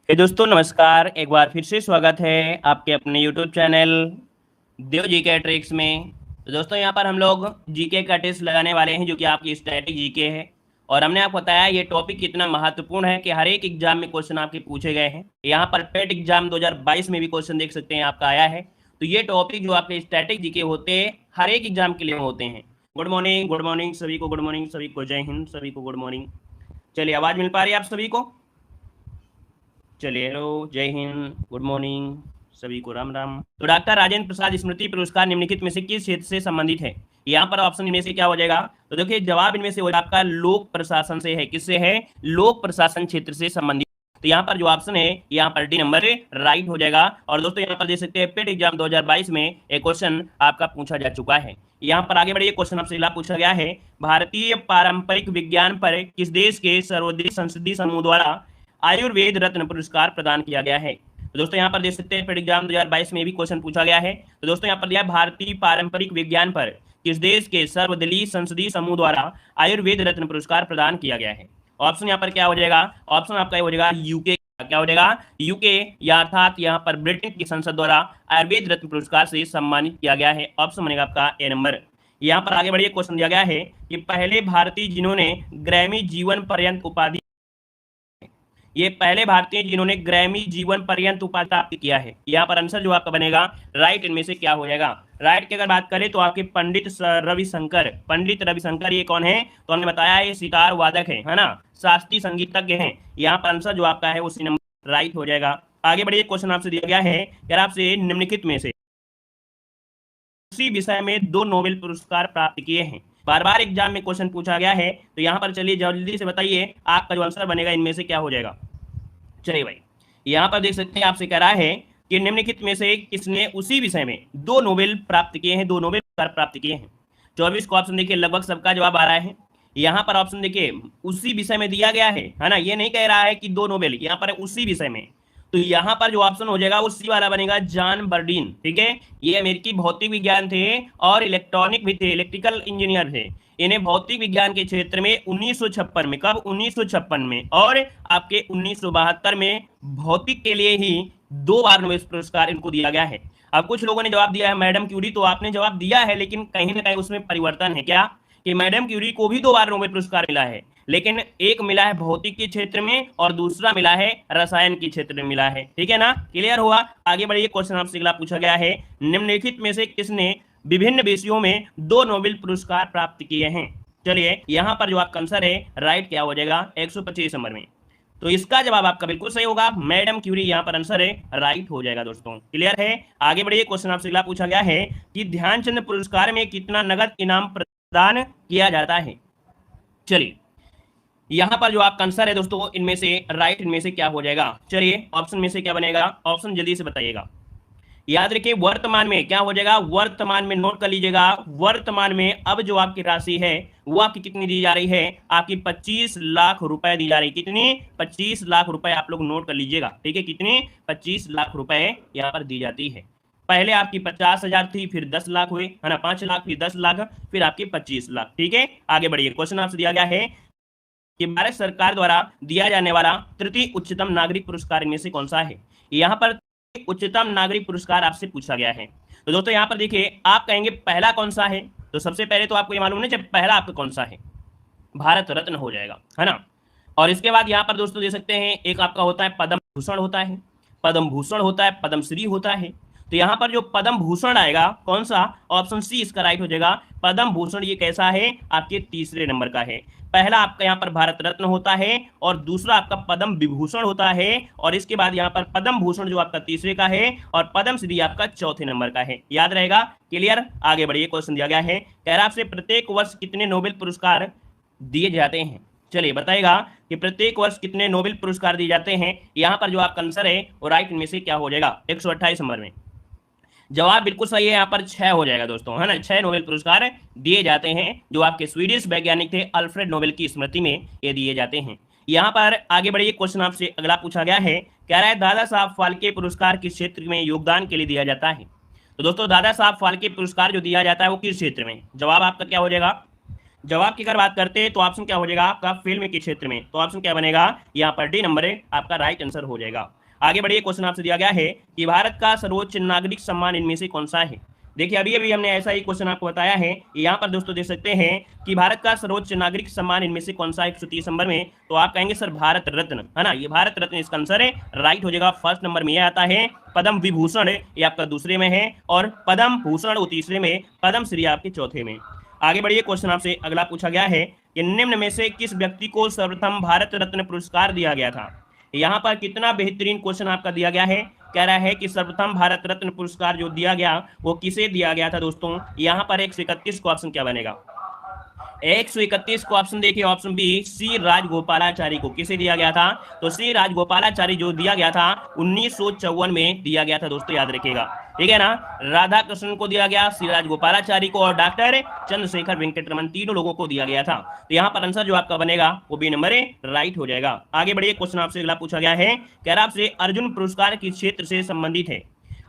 दोस्तों नमस्कार। एक बार फिर से स्वागत है आपके अपने यूट्यूब चैनल देव जी के ट्रिक्स में। तो दोस्तों यहाँ पर हम लोग जीके का टेस्ट लगाने वाले हैं जो कि आपकी स्टैटिक जीके है। और हमने आपको बताया ये टॉपिक कितना महत्वपूर्ण है कि हर एक एग्जाम में क्वेश्चन आपके पूछे गए हैं। यहाँ पर पेट एग्जाम 2022 में भी क्वेश्चन देख सकते हैं आपका आया है। तो ये टॉपिक जो आपके स्टैटिक जीके होते हैं हर एक एग्जाम के लिए होते हैं। गुड मॉर्निंग सभी को, गुड मॉर्निंग सभी को, जय हिंद सभी को, गुड मॉर्निंग। चलिए आवाज मिल पा रही है आप सभी को? चलिए हेलो, जय हिंद, गुड मॉर्निंग सभी को, राम राम। तो डॉक्टर राजेंद्र प्रसाद स्मृति पुरस्कार निम्नलिखित में से किस क्षेत्र से संबंधित है? यहाँ पर ऑप्शन इनमें से क्या हो जाएगा? तो देखिए जवाब इनमें से हो जाएगा आपका लोक प्रशासन से है। किससे है? लोक प्रशासन क्षेत्र से संबंधित। तो यहाँ पर जो ऑप्शन है यहाँ पर डी नंबर राइट हो जाएगा। और दोस्तों यहाँ पर देख सकते हैं पेट एग्जाम 2022 में एक क्वेश्चन आपका पूछा जा चुका है। यहाँ पर आगे बढ़िए, क्वेश्चन आपसे पूछा गया है भारतीय पारंपरिक विज्ञान पर किस देश के सर्वोदय संसदीय समूह द्वारा आयुर्वेद रत्न पुरस्कार प्रदान किया गया है? तो दोस्तों यहाँ पर देख सकते हैं पेट एग्जाम 2022 में भी क्वेश्चन पूछा गया है। तो दोस्तों यहाँ पर दिया भारतीय पारंपरिक विज्ञान पर किस देश के सर्वदलीय संसदीय समूह द्वारा आयुर्वेद रत्न पुरस्कार प्रदान किया गया है? ऑप्शन यहाँ पर क्या हो जाएगा? ऑप्शन आपका हो जाएगा यूके। क्या हो जाएगा? यूके, या अर्थात यहाँ पर ब्रिटेन की संसद द्वारा आयुर्वेद रत्न पुरस्कार से सम्मानित किया गया है। ऑप्शन बनेगा आपका ए नंबर। यहाँ पर आगे बढ़िए, क्वेश्चन दिया गया है कि पहले भारतीय जिन्होंने ग्रैमी जीवन पर्यंत उपाधि, ये पहले भारतीय जिन्होंने ग्रैमी जीवन पर्यंत उपाधि प्राप्त किया है। यहाँ पर आंसर जो आपका बनेगा राइट इनमें से क्या हो जाएगा? राइट की अगर बात करें तो आपके पंडित रविशंकर ये कौन है? तो हमने बताया ये सितार वादक है ना, शास्त्रीय संगीतज्ञ हैं। यहाँ पर आंसर जो आपका है उसी नंबर राइट हो जाएगा। आगे बढ़िए, क्वेश्चन आपसे दिया गया है यार आपसे निम्नलिखित में से उसी विषय में 2 नोबेल पुरस्कार प्राप्त किए हैं। बार बार एग्जाम में क्वेश्चन पूछा गया है। तो यहाँ पर चलिए जल्दी से बताइए आपका जो आंसर बनेगा इनमें से क्या हो जाएगा। चलिए भाई, यहाँ पर देख सकते हैं आपसे कह रहा है कि निम्नलिखित में से किसने उसी विषय में 2 नोबेल प्राप्त किए हैं, 2 नोबेल पुरस्कार प्राप्त किए हैं। 24 को ऑप्शन देखिए लगभग सबका जवाब आ रहा है। यहाँ पर ऑप्शन देखिए उसी विषय में दिया गया है ना, ये नहीं कह रहा है कि 2 नोबेल, यहाँ पर उसी विषय में। तो यहाँ पर जो ऑप्शन हो जाएगा वो सी वाला बनेगा, जॉन बर्डीन। ठीक है, ये अमेरिकी भौतिक विज्ञान थे और इलेक्ट्रॉनिक भी थे, इलेक्ट्रिकल इंजीनियर थे। इन्हें भौतिक विज्ञान के क्षेत्र में 1956 में, कब? 1956 में, और आपके 1972 में भौतिक के लिए ही 2 बार नोबेल पुरस्कार इनको दिया गया है। अब कुछ लोगों ने जवाब दिया है मैडम क्यूरी, तो आपने जवाब दिया है लेकिन कहीं ना कहीं उसमें परिवर्तन है। क्या? कि मैडम क्यूरी को भी 2 बार नोबेल पुरस्कार मिला है, लेकिन एक मिला है भौतिक के क्षेत्र में और दूसरा मिला है रसायन के क्षेत्र में मिला है। ठीक है ना, क्लियर हुआ? आगे बढ़िए, क्वेश्चन आपसे अगला पूछा गया है निम्नलिखित में से किसने विभिन्न विषयों में 2 नोबेल पुरस्कार प्राप्त किए हैं? चलिए यहाँ पर जो आपका आंसर है राइट क्या हो जाएगा? 125 नंबर में। तो इसका जवाब आपका बिल्कुल सही होगा, मैडम क्यूरी यहाँ पर आंसर है राइट हो जाएगा। दोस्तों क्लियर है? आगे बढ़िए, क्वेश्चन आपसे अगला पूछा गया है कि ध्यानचंद पुरस्कार में कितना नगद इनाम प्रदान किया जाता है? चलिए यहाँ पर जो आपका आंसर है दोस्तों इनमें से राइट इनमें से क्या हो जाएगा? चलिए ऑप्शन में से क्या बनेगा? ऑप्शन जल्दी से बताइएगा। याद रखिए वर्तमान में क्या हो जाएगा? वर्तमान में नोट कर लीजिएगा। वर्तमान में अब जो आपकी राशि है वो आपकी कितनी दी जा रही है? आपकी 25 लाख रुपए दी जा रही है। कितनी? 25 लाख रुपए आप लोग नोट कर लीजिएगा। ठीक है, कितनी? 25 लाख रुपए यहाँ पर दी जाती है। पहले आपकी 50,000 थी, फिर 10 लाख हुए, है ना, 5 लाख, फिर 10 लाख, फिर आपकी 25 लाख। ठीक है, आगे बढ़िए, क्वेश्चन आपसे दिया गया है कि भारत सरकार द्वारा दिया जाने वाला तृतीय उच्चतम नागरिक पुरस्कार इनमें से कौन सा है? यहाँ पर उच्चतम नागरिक पुरस्कार आपसे पूछा गया है। तो दोस्तों यहाँ पर देखिए आप कहेंगे पहला कौन सा है, तो सबसे पहले तो आपको ये मालूम नहीं पहला आपका कौन सा है? भारत रत्न हो जाएगा, है ना। और इसके बाद यहाँ पर दोस्तों दे सकते हैं एक आपका होता है पद्म भूषण होता है, पद्म भूषण होता है, पद्मश्री होता है। तो यहाँ पर जो पद्म भूषण आएगा कौन सा? ऑप्शन सी इसका राइट हो जाएगा। पद्म भूषण ये कैसा है? आपके तीसरे नंबर का है। पहला आपका यहाँ पर भारत रत्न होता है और दूसरा आपका पद्म विभूषण होता है, और इसके बाद यहाँ पर पद्म भूषण जो आपका तीसरे का है और पद्म श्री आपका चौथे नंबर का है। याद रहेगा? क्लियर? आगे बढ़िए, क्वेश्चन दिया गया है कह रहा आपसे प्रत्येक वर्ष कितने नोबेल पुरस्कार दिए जाते हैं? चलिए बताइएगा कि प्रत्येक वर्ष कितने नोबेल पुरस्कार दिए जाते हैं। यहाँ पर जो आपका आंसर है वो राइट इनमें से क्या हो जाएगा? 128 नंबर में। जवाब बिल्कुल सही है, यहाँ पर 6 हो जाएगा दोस्तों, है ना। 6 नोबेल पुरस्कार दिए जाते हैं जो आपके स्वीडिश वैज्ञानिक थे अल्फ्रेड नोबेल की स्मृति में ये दिए जाते हैं। यहाँ पर आगे बढ़िए, क्वेश्चन आपसे अगला पूछा गया है कह रहा है दादा साहब फाल्के पुरस्कार किस क्षेत्र में योगदान के लिए दिया जाता है? तो दोस्तों दादा साहब फाल्के पुरस्कार जो दिया जाता है वो किस क्षेत्र में? जवाब आपका क्या हो जाएगा? जवाब की अगर बात करते हैं तो ऑप्शन क्या हो जाएगा आपका? फिल्म के क्षेत्र में। तो ऑप्शन क्या बनेगा? यहाँ पर डी नंबर आपका राइट आंसर हो जाएगा। आगे बढ़िए, क्वेश्चन आपसे दिया गया है कि भारत का सर्वोच्च नागरिक सम्मान इनमें से कौन सा है। देखिए अभी अभी हमने ऐसा ही क्वेश्चन आपको बताया है। यहाँ पर दोस्तों देख सकते हैं कि भारत का सर्वोच्च नागरिक सम्मान इनमें से कौन सा है 130 नंबर में, तो आप कहेंगे सर भारत रत्न, है ना, ये भारत रत्न इसका आंसर है, राइट हो जाएगा। फर्स्ट नंबर में यह आता है। पद्म विभूषण ये आपका दूसरे में है, और पद्म भूषण वो तीसरे में, पद्म श्री आपके चौथे में। आगे बढ़िए, क्वेश्चन आपसे अगला पूछा गया है कि निम्न में से किस व्यक्ति को सर्वप्रथम भारत रत्न पुरस्कार दिया गया था। यहाँ पर कितना बेहतरीन क्वेश्चन आपका दिया गया है। कह रहा है कि सर्वप्रथम भारत रत्न पुरस्कार जो दिया गया वो किसे दिया गया था दोस्तों। यहाँ पर 131 को ऑप्शन क्या बनेगा, 131 को ऑप्शन देखिए, ऑप्शन बी सी राजगोपालाचारी को किसे दिया गया था, तो सी राजगोपालाचारी जो दिया गया था 1954 में दिया गया था दोस्तों, याद रखिएगा, ठीक है ना। राधा कृष्णन को दिया गया, सी राजगोपालाचारी को, और डॉक्टर चंद्रशेखर वेंकटरमन, तीनों लोगों को दिया गया था। तो यहाँ पर आंसर जो आपका बनेगा वो बी नंबर है, राइट हो जाएगा। आगे बढ़िए, क्वेश्चन आपसे अगला पूछा गया है, कह रहा आपसे अर्जुन पुरस्कार किस क्षेत्र से संबंधित है।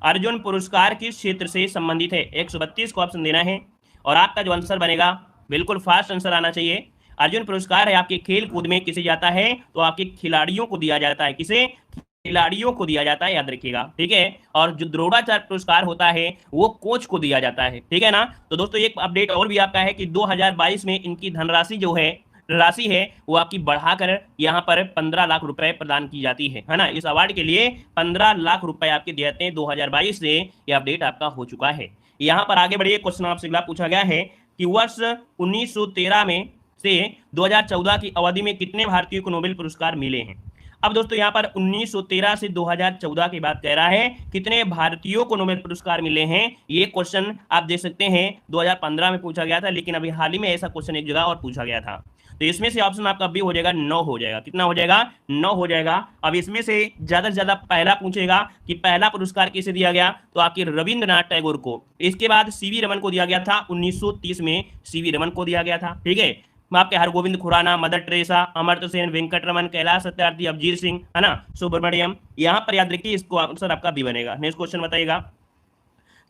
अर्जुन पुरस्कार किस क्षेत्र से संबंधित है, 132 को ऑप्शन देना है, और आपका जो आंसर बनेगा बिल्कुल फास्ट आंसर आना चाहिए। अर्जुन पुरस्कार है आपके खेल कूद में किसे जाता है, तो आपके खिलाड़ियों को दिया जाता है, किसे, खिलाड़ियों को दिया जाता है, याद रखिएगा, ठीक है। और जो द्रोणाचार्य पुरस्कार होता है वो कोच को दिया जाता है, ठीक है ना। तो दोस्तों एक अपडेट और भी आपका है कि 2022 में इनकी धनराशि जो है, राशि है वो आपकी बढ़ाकर यहाँ पर 15 लाख रुपए प्रदान की जाती है ना। इस अवार्ड के लिए 15 लाख रुपए आपके दिए जाते हैं 2022 से, ये अपडेट आपका हो चुका है। यहाँ पर आगे बढ़िए, क्वेश्चन आपसे अगला पूछा गया है कि वर्ष 1913 में से 2014 की अवधि में कितने भारतीयों को नोबेल पुरस्कार मिले हैं। अब दोस्तों यहाँ पर 1913 से 2014 की बात कह रहा है, कितने भारतीयों को नोबेल पुरस्कार मिले हैं। ये क्वेश्चन आप देख सकते हैं 2015 में पूछा गया था, लेकिन अभी हाल ही में ऐसा क्वेश्चन एक जगह और पूछा गया था। तो इसमें से ऑप्शन आपका बी हो जाएगा, 9 हो जाएगा। कितना हो जाएगा, 9 हो जाएगा। अब इसमें से ज्यादा से ज्यादा पहला पूछेगा कि पहला पुरस्कार किसे दिया गया, तो आपके रविंद्रनाथ टैगोर को। इसके बाद सीवी रमन को दिया गया था, 1930 में सीवी रमन को दिया गया था, ठीक है। आपके हरगोविंद खुराना, मदर टेरेसा, अमर्त्य सेन, वेंकटरमन, कैलाश सत्यार्थी, अभिजीत सिंह, है ना, सुब्रमण्यम। यहाँ पर याद रखिए, इसको आंसर आपका बी बनेगा। नेक्स्ट क्वेश्चन बताइएगा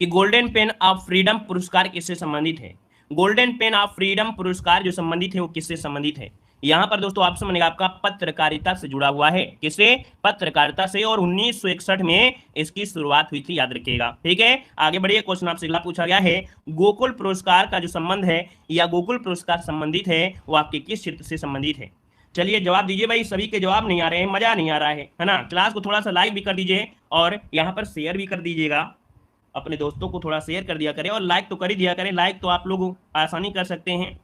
कि गोल्डन पेन ऑफ फ्रीडम पुरस्कार किससे संबंधित है। गोल्डन पेन ऑफ फ्रीडम पुरस्कार जो संबंधित है वो किससे संबंधित है। यहाँ पर दोस्तों ऑप्शन बनेगा आपका पत्रकारिता से जुड़ा हुआ है, किससे, पत्रकारिता से, और 1961 में इसकी शुरुआत हुई थी, याद रखिएगा, ठीक है। आगे बढ़िए, क्वेश्चन आपसे अगला पूछा गया है, गोकुल पुरस्कार का जो संबंध है या गोकुल पुरस्कार संबंधित है वो आपके किस क्षेत्र से संबंधित है। चलिए जवाब दीजिए भाई, सभी के जवाब नहीं आ रहे हैं, मजा नहीं आ रहा है ना। क्लास को थोड़ा सा लाइक भी कर दीजिए और यहाँ पर शेयर भी कर दीजिएगा, अपने दोस्तों को थोड़ा शेयर कर दिया करें, और लाइक तो कर ही दिया करें। लाइक तो आप लोग आसानी कर सकते हैं,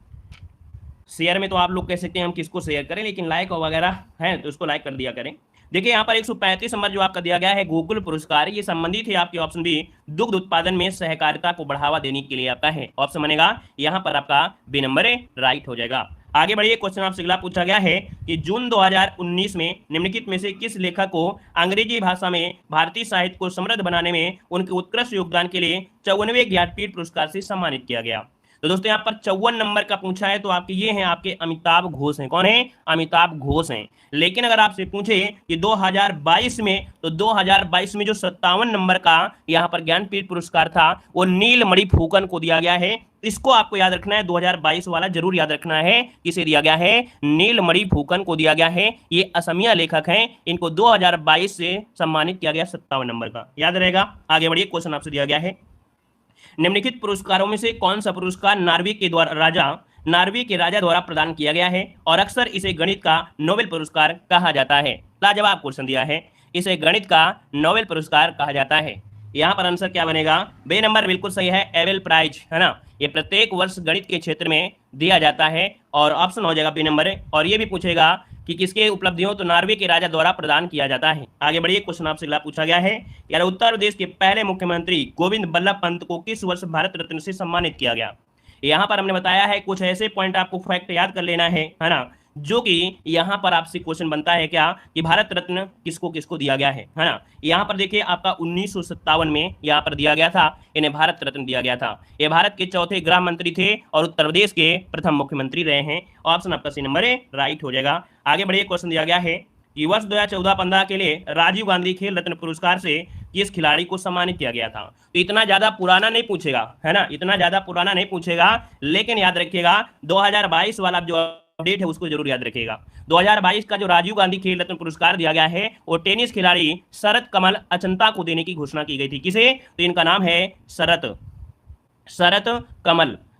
शेयर में तो आप लोग कह सकते हैं हम किसको शेयर करें, लेकिन लाइक वगैरह है तो उसको लाइक कर दिया करें। देखिए यहाँ पर 135 नंबर जो आपका दिया गया है गोकुल पुरस्कार, ये संबंधित है आपके ऑप्शन बी दुग्ध उत्पादन में सहकारिता को बढ़ावा देने के लिए आपका है। ऑप्शन बनेगा यहाँ पर आपका बी नंबर है, राइट हो जाएगा। आगे बढ़िए, क्वेश्चन आपसे अगला पूछा गया है कि जून 2019 में निम्नलिखित में से किस लेखक को अंग्रेजी भाषा में भारतीय साहित्य को समृद्ध बनाने में उनके उत्कृष्ट योगदान के लिए 54वें ज्ञानपीठ पुरस्कार से सम्मानित किया गया। तो दोस्तों यहाँ पर 54 नंबर का पूछा है, तो आपके ये हैं आपके अमिताभ घोष हैं। कौन है, अमिताभ घोष हैं। लेकिन अगर आपसे पूछे कि 2022 में, तो 2022 में जो 57 नंबर का यहाँ पर ज्ञानपीठ पुरस्कार था वो नीलमणि फूकन को दिया गया है। इसको आपको याद रखना है, 2022 वाला जरूर याद रखना है, किसे दिया गया है, नीलमणि फूकन को दिया गया है। ये असमिया लेखक हैं, इनको 2022 से सम्मानित किया गया 57 नंबर का, याद रहेगा। आगे बढ़िए, क्वेश्चन आपसे दिया गया है, निम्नलिखित पुरस्कारों में से कौन सा पुरस्कार नार्वे के राजा द्वारा प्रदान किया गया है और अक्सर इसे गणित का नोबेल पुरस्कार कहा जाता है। लाजवाब क्वेश्चन दिया है, इसे गणित का नोबेल पुरस्कार कहा जाता है। यहाँ पर आंसर क्या बनेगा, बे नंबर बिल्कुल सही है, एबेल प्राइज, है ना। ये प्रत्येक वर्ष गणित के क्षेत्र में दिया जाता है, और ऑप्शन हो जाएगा बी नंबर। और ये भी पूछेगा कि किसके उपलब्धि हो, तो नार्वे के राजा द्वारा प्रदान किया जाता है। आगे बढ़िए, क्वेश्चन आपसे अगला पूछा गया है, यार उत्तर प्रदेश के पहले मुख्यमंत्री गोविंद बल्लभ पंत को किस वर्ष भारत रत्न से सम्मानित किया गया। यहाँ पर हमने बताया है कुछ ऐसे पॉइंट आपको फैक्ट याद कर लेना है ना, जो कि यहाँ पर आपसे क्वेश्चन बनता है क्या कि भारत रत्न किसको किसको दिया गया है ना। यहाँ पर देखिए आपका 1957 में यहाँ पर दिया गया था, इन्हें भारत रत्न दिया गया था। ये भारत के चौथे गृह मंत्री थे और उत्तर प्रदेश के प्रथम मुख्यमंत्री रहे हैं। ऑप्शन आपका सी नंबर है, राइट हो जाएगा। आगे बढ़िए, क्वेश्चन दिया गया है कि वर्ष 2014-15 के लिए राजीव गांधी खेल रत्न पुरस्कार से किस खिलाड़ी को सम्मानित किया गया था। तो इतना ज्यादा पुराना नहीं पूछेगा, है ना, इतना ज्यादा पुराना नहीं पूछेगा, लेकिन याद रखिएगा 2022 वाला जो अपडेट है उसको जरूर याद रखिएगा। 2022 का जो राजीव गांधी खेल रत्न पुरस्कार दिया गया है वो टेनिस खिलाड़ी शरत कमल अचंता को देने की घोषणा की गई थी। किसे? तो इनका नाम है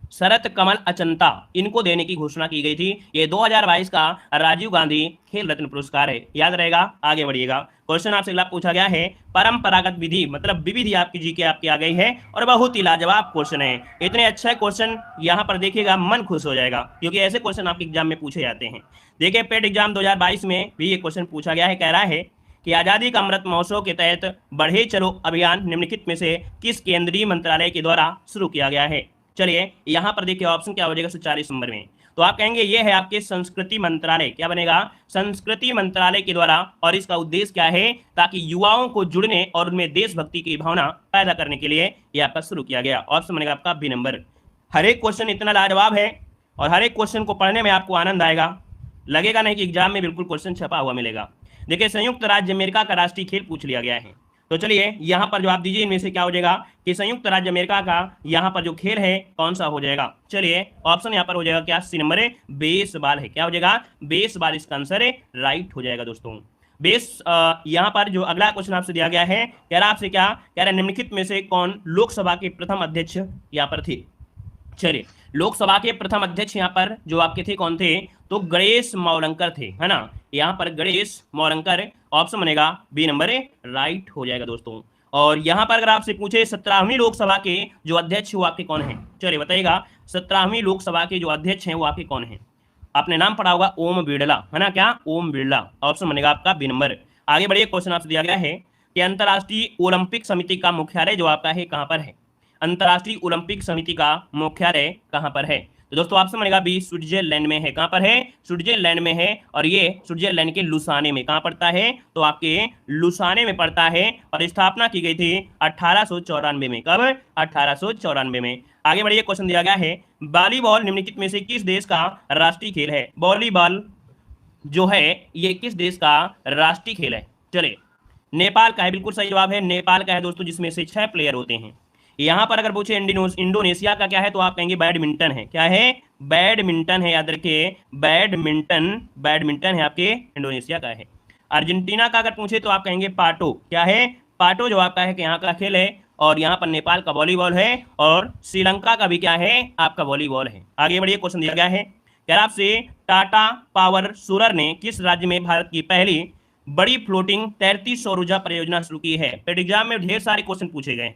शरत कमल अचंता, इनको देने की घोषणा की गई थी। ये 2022 का राजीव गांधी खेल रत्न पुरस्कार है, याद रहेगा। आगे बढ़िएगा, क्वेश्चन आपसे अगला पूछा गया है परंपरागत विधि, मतलब विविधि आपकी जी के आपकी आ गई है और बहुत ही लाजवाब क्वेश्चन है। इतने अच्छा क्वेश्चन यहाँ पर देखिएगा मन खुश हो जाएगा, क्योंकि ऐसे क्वेश्चन आपके एग्जाम में पूछे जाते हैं। देखिए पेट एग्जाम 2022 में भी ये क्वेश्चन पूछा गया है। कह रहा है कि आजादी का अमृत महोत्सव के तहत बढ़े चलो अभियान निम्नलिखित में से किस केंद्रीय मंत्रालय के द्वारा शुरू किया गया है? चलिए यहाँ पर देखिए ऑप्शन क्या हो जाएगा 40 नंबर में, तो आप कहेंगे ये है आपके संस्कृति मंत्रालय। क्या बनेगा? संस्कृति मंत्रालय के द्वारा। और इसका उद्देश्य क्या है? ताकि युवाओं को जुड़ने और उनमें देशभक्ति की भावना पैदा करने के लिए यह आपका शुरू किया गया। ऑप्शन बनेगा आपका बी नंबर। हर एक क्वेश्चन इतना लाजवाब है और हर एक क्वेश्चन को पढ़ने में आपको आनंद आएगा, लगेगा नहीं कि एग्जाम में बिल्कुल क्वेश्चन छपा हुआ मिलेगा। देखिए संयुक्त राज्य अमेरिका का राष्ट्रीय खेल पूछ लिया गया है, तो चलिए यहाँ पर जो आप दीजिए इनमें से क्या हो जाएगा कि संयुक्त राज्य अमेरिका का यहाँ पर जो खेल है कौन सा हो जाएगा? चलिए ऑप्शन यहाँ पर हो जाएगा क्या? सी नंबर है, बेसबॉल है। क्या हो जाएगा? बेसबॉल इसका आंसर है, राइट हो जाएगा दोस्तों। यहाँ पर जो अगला क्वेश्चन आपसे दिया गया है, कह रहा आपसे क्या कह रहा है, निम्नलिखित में से कौन लोकसभा के प्रथम अध्यक्ष यहाँ पर थे? चलिए लोकसभा के प्रथम अध्यक्ष यहाँ पर जो आपके थे कौन थे? तो गणेश मौरंकर थे, है ना। यहाँ पर गणेश मौरंकर, ऑप्शन बनेगा बी नंबर है, राइट हो जाएगा दोस्तों। और यहाँ पर अगर आपसे पूछे 17वीं लोकसभा के जो अध्यक्ष वो आपके कौन हैं? चलिए बताइएगा 17वीं लोकसभा के जो अध्यक्ष हैं वो आपके कौन हैं? आपने नाम पढ़ा होगा ओम बिरला, है ना। क्या? ओम बिरला, ऑप्शन बनेगा आपका बी नंबर। आगे बढ़िए, क्वेश्चन आपसे दिया गया है कि अंतर्राष्ट्रीय ओलंपिक समिति का मुख्यालय जो आपका है कहाँ पर है? अंतर्राष्ट्रीय ओलंपिक समिति का मुख्यालय कहां पर है? तो दोस्तों ऑप्शन बनेगा बी, स्विट्जरलैंड में है। कहां पर है? स्विट्जरलैंड में है। और ये स्विट्जरलैंड के लुसाने में कहां पड़ता है? तो आपके लुसाने में पड़ता है। और स्थापना की गई थी 1894 में। कब? 1894 में। आगे बढ़िए, क्वेश्चन दिया गया है वॉलीबॉल निम्नलिखित में से किस देश का राष्ट्रीय खेल है? वॉलीबॉल जो है ये किस देश का राष्ट्रीय खेल है? चलिए नेपाल का है, बिल्कुल सही जवाब है, नेपाल का है दोस्तों, जिसमें से 6 प्लेयर होते हैं। यहां पर अगर पूछे इंडोनेशिया का क्या है तो आप कहेंगे बैडमिंटन है। क्या है? बैडमिंटन है, याद रखिए बैडमिंटन है आपके इंडोनेशिया का है। अर्जेंटीना का अगर पूछे तो आप कहेंगे पाटो। क्या है? पाटो जो आपका है कि यहाँ का खेल है। और यहाँ पर नेपाल का वॉलीबॉल है और श्रीलंका का भी क्या है? आपका वॉलीबॉल है। आगे बढ़िए, क्वेश्चन दिया गया है क्या आपसे टाटा पावर सोलर ने किस राज्य में भारत की पहली बड़ी फ्लोटिंग तैरती सौर ऊर्जा परियोजना शुरू की है? पेड एग्जाम में ढेर सारे क्वेश्चन पूछे गए,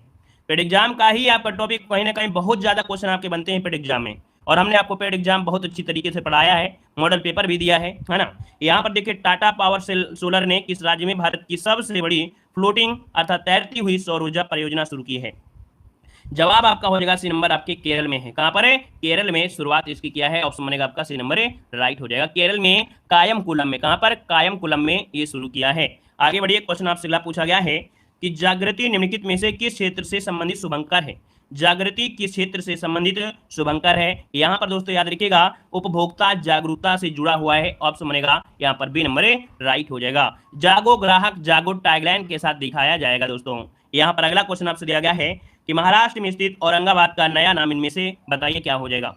पेड एग्जाम का ही आपका टॉपिक कहीं ना कहीं बहुत ज्यादा क्वेश्चन आपके बनते हैं पेड एग्जाम में। और हमने आपको पेड एग्जाम बहुत अच्छी तरीके से पढ़ाया है, मॉडल पेपर भी दिया है ना। यहाँ पर देखिए टाटा पावर सोलर ने किस राज्य में भारत की सबसे बड़ी फ्लोटिंग अर्थात तैरती हुई सौर ऊर्जा परियोजना शुरू की है? जवाब आपका हो जाएगा सी नंबर, आपके केरल में है। कहां पर है? केरल में शुरुआत इसकी किया है, ऑप्शन बनेगा आपका सी नंबर है, राइट हो जाएगा। केरल में कायमकुलम में। कहां पर? कायमकुलम में ये शुरू किया है। आगे बढ़िए, क्वेश्चन आपसे अगला पूछा गया है कि जागृति निम्नलिखित में से किस क्षेत्र से संबंधित शुभंकर है? जागृति किस क्षेत्र से संबंधित शुभंकर है? यहाँ पर दोस्तों याद रखिएगा उपभोक्ता जागरूकता से जुड़ा हुआ है, ऑप्शन बनेगा यहाँ पर बी नंबर है, राइट हो जाएगा। जागो ग्राहक जागो टैगलाइन के साथ दिखाया जाएगा दोस्तों। यहाँ पर अगला क्वेश्चन आपसे दिया गया है कि महाराष्ट्र में स्थित औरंगाबाद का नया नाम इनमें से बताइए क्या हो जाएगा?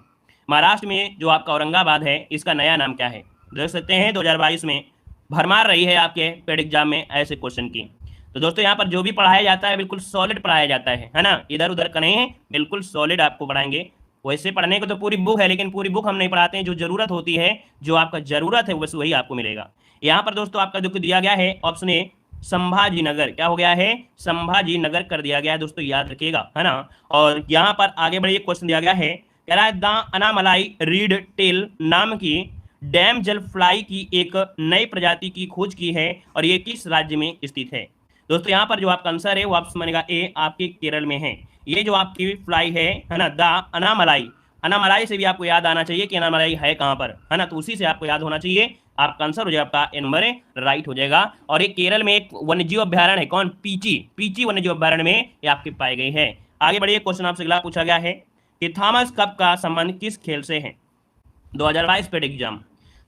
महाराष्ट्र में जो आपका औरंगाबाद है इसका नया नाम क्या है? देख सकते हैं 2022 में भरमार रही है आपके पेड एग्जाम में ऐसे क्वेश्चन की। तो दोस्तों यहाँ पर जो भी पढ़ाया जाता है बिल्कुल सॉलिड पढ़ाया जाता है ना, इधर उधर का नहीं है, बिल्कुल सॉलिड आपको पढ़ाएंगे। वैसे पढ़ने को तो पूरी बुक है, लेकिन पूरी बुक हम नहीं पढ़ाते हैं, जो जरूरत होती है, जो आपका जरूरत है बस वही आपको मिलेगा। यहाँ पर दोस्तों आपका जो दिया गया है ऑप्शन ए संभाजी नगर, क्या हो गया है? संभाजी नगर कर दिया गया है दोस्तों, याद रखिएगा, है ना। और यहाँ पर आगे बढ़िए, क्वेश्चन दिया गया है कह रहा है द अनामलाई रीड टेल नाम की डैम जल फ्लाई की एक नई प्रजाति की खोज की है और ये किस राज्य में स्थित है? दोस्तों यहाँ पर जो आपका आंसर है वो ऑप्शन बनेगा ए, आपके केरल में है। ये जो आपकी फ्लाई है ना, द अनामलाई, अनामलाई से भी आपको याद आना चाहिए कि अनामलाई है कहाँ पर, है ना, तो उसी से आपको याद होना चाहिए। आपका आंसर हो जाएगा आपका ए नंबर है, राइट हो जाएगा। और ये केरल में एक वन्यजीव अभ्यारण्य है, कौन? पीची वन्यजीव अभ्यारण्य में ये आपके पाए गए हैं। आगे बढ़िए, क्वेश्चन आपसे अगला पूछा गया है कि थॉमस कप का संबंध किस खेल से है? 2022 पेड एग्जाम।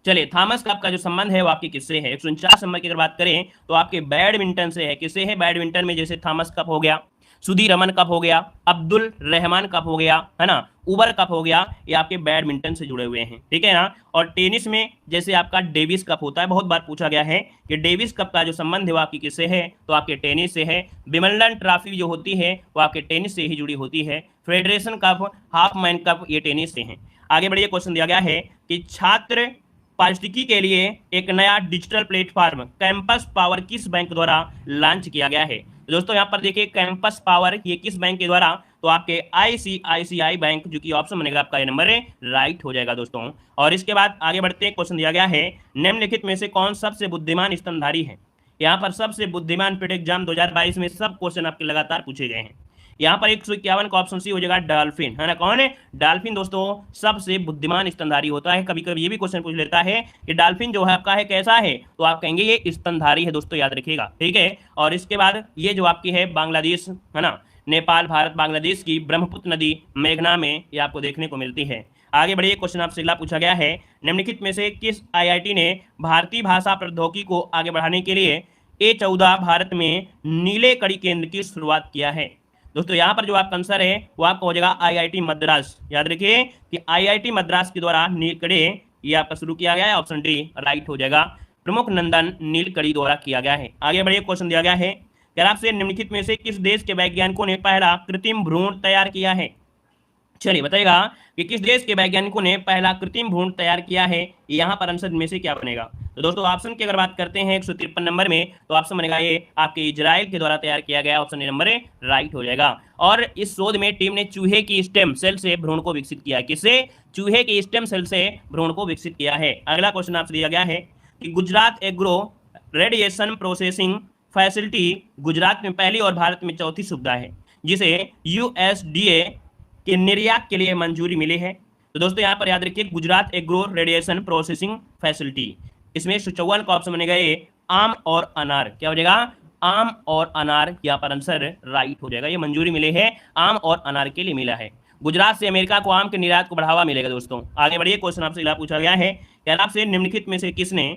चलिए थॉमस कप का जो संबंध है वो आपके किससे है? 149 नंबर की अगर बात करें तो आपके बैडमिंटन से है। किससे है? बैडमिंटन में, जैसे थॉमस कप हो गया, सुधीर रमन कप हो गया, अब्दुल रहमान कप हो गया, है ना, उबर कप हो गया, ये आपके बैडमिंटन से जुड़े हुए हैं, ठीक है ना। और टेनिस में जैसे आपका डेविस कप होता है, बहुत बार पूछा गया है कि डेविस कप का जो संबंध है वो आपकी किससे है, तो आपके टेनिस से है। विंबलडन ट्रॉफी जो होती है वो आपके टेनिस से ही जुड़ी होती है। Federation cup, half man cup, ये टेनिस से है। आगे बढ़िए, क्वेश्चन दिया गया है कि छात्र पारिस्थितिकी के लिए एक नया डिजिटल प्लेटफॉर्म कैंपस पावर किस बैंक द्वारा लॉन्च किया गया है। तो दोस्तों यहाँ पर देखिए कैंपस पावर ये किस बैंक के द्वारा, तो आपके आईसीआईसीआई बैंक, जो कि ऑप्शन बनेगा आपका ये नंबर है, राइट हो जाएगा दोस्तों। और इसके बाद आगे बढ़ते हैं, क्वेश्चन दिया गया है निम्नलिखित में से कौन सबसे बुद्धिमान स्तनधारी है। यहाँ पर सबसे बुद्धिमान पेट एग्जाम 2022 में सब क्वेश्चन आपके लगातार पूछे गए हैं। यहाँ पर 151 का ऑप्शन सी हो जाएगा डॉल्फिन, है ना। कौन है डॉल्फिन दोस्तों, सबसे बुद्धिमान स्तनधारी होता है। कभी कभी ये भी क्वेश्चन पूछ लेता है कि डॉल्फिन जो है आपका है कैसा है, तो आप कहेंगे ये स्तनधारी है दोस्तों, याद रखिएगा, ठीक है। और इसके बाद ये जो आपकी है बांग्लादेश, है ना, नेपाल भारत बांग्लादेश की ब्रह्मपुत्र नदी मेघना में ये आपको देखने को मिलती है। आगे बढ़िए, क्वेश्चन आपसे अगला पूछा गया है निम्नलिखित में से किस आईआईटी ने भारतीय भाषा प्रौद्योगिकी को आगे बढ़ाने के लिए A14 भारत में नीले कड़ी केंद्र की शुरुआत किया है। दोस्तों यहाँ पर जो आपका आंसर है वो आपका हो जाएगा आईआईटी मद्रास। याद रखिए कि आईआईटी मद्रास के द्वारा नीलकड़ी ये आपका शुरू किया गया है, ऑप्शन डी राइट हो जाएगा। प्रमुख नंदन नीलकड़ी द्वारा किया गया है। आगे बढ़िए, क्वेश्चन दिया गया है कि आपसे निम्नलिखित में से किस देश के वैज्ञानिकों ने पहला कृत्रिम भ्रूण तैयार किया है। चलिए बताइएगा कि किस देश के वैज्ञानिकों ने पहला कृत्रिम भ्रूण तैयार किया है। यहाँ पर आंसर में से क्या बनेगा, तो दोस्तों ऑप्शन की अगर बात करते हैं 153 नंबर में, तो ऑप्शन बनेगा ये आपके इजराइल के द्वारा तैयार किया गया, ऑप्शन नंबर ए राइट हो जाएगा। और इस शोध में टीम ने चूहे की स्टेम सेल से भ्रूण को विकसित किया। किससे, चूहे की स्टेम सेल से भ्रूण को विकसित किया है। अगला क्वेश्चन आपसे दिया गया है कि Gujarat agro radiation processing facility Gujarat में पहली और भारत में चौथी सुविधा है जिसे यूएसडीए के निर्यात के लिए मंजूरी मिली है। तो दोस्तों यहाँ पर याद रखिए Gujarat agro radiation processing facility, इसमें 154 का ऑप्शन बनेगा ये आम और अनार। क्या हो जाएगा, आम और अनार, यहाँ पर आंसर राइट हो जाएगा। ये मंजूरी मिले है आम और अनार के लिए मिला है। गुजरात से अमेरिका को आम के निर्यात को बढ़ावा मिलेगा। दोस्तों आगे बढ़िए, क्वेश्चन आपसे पूछा गया है कि आपसे निम्नलिखित में से किसने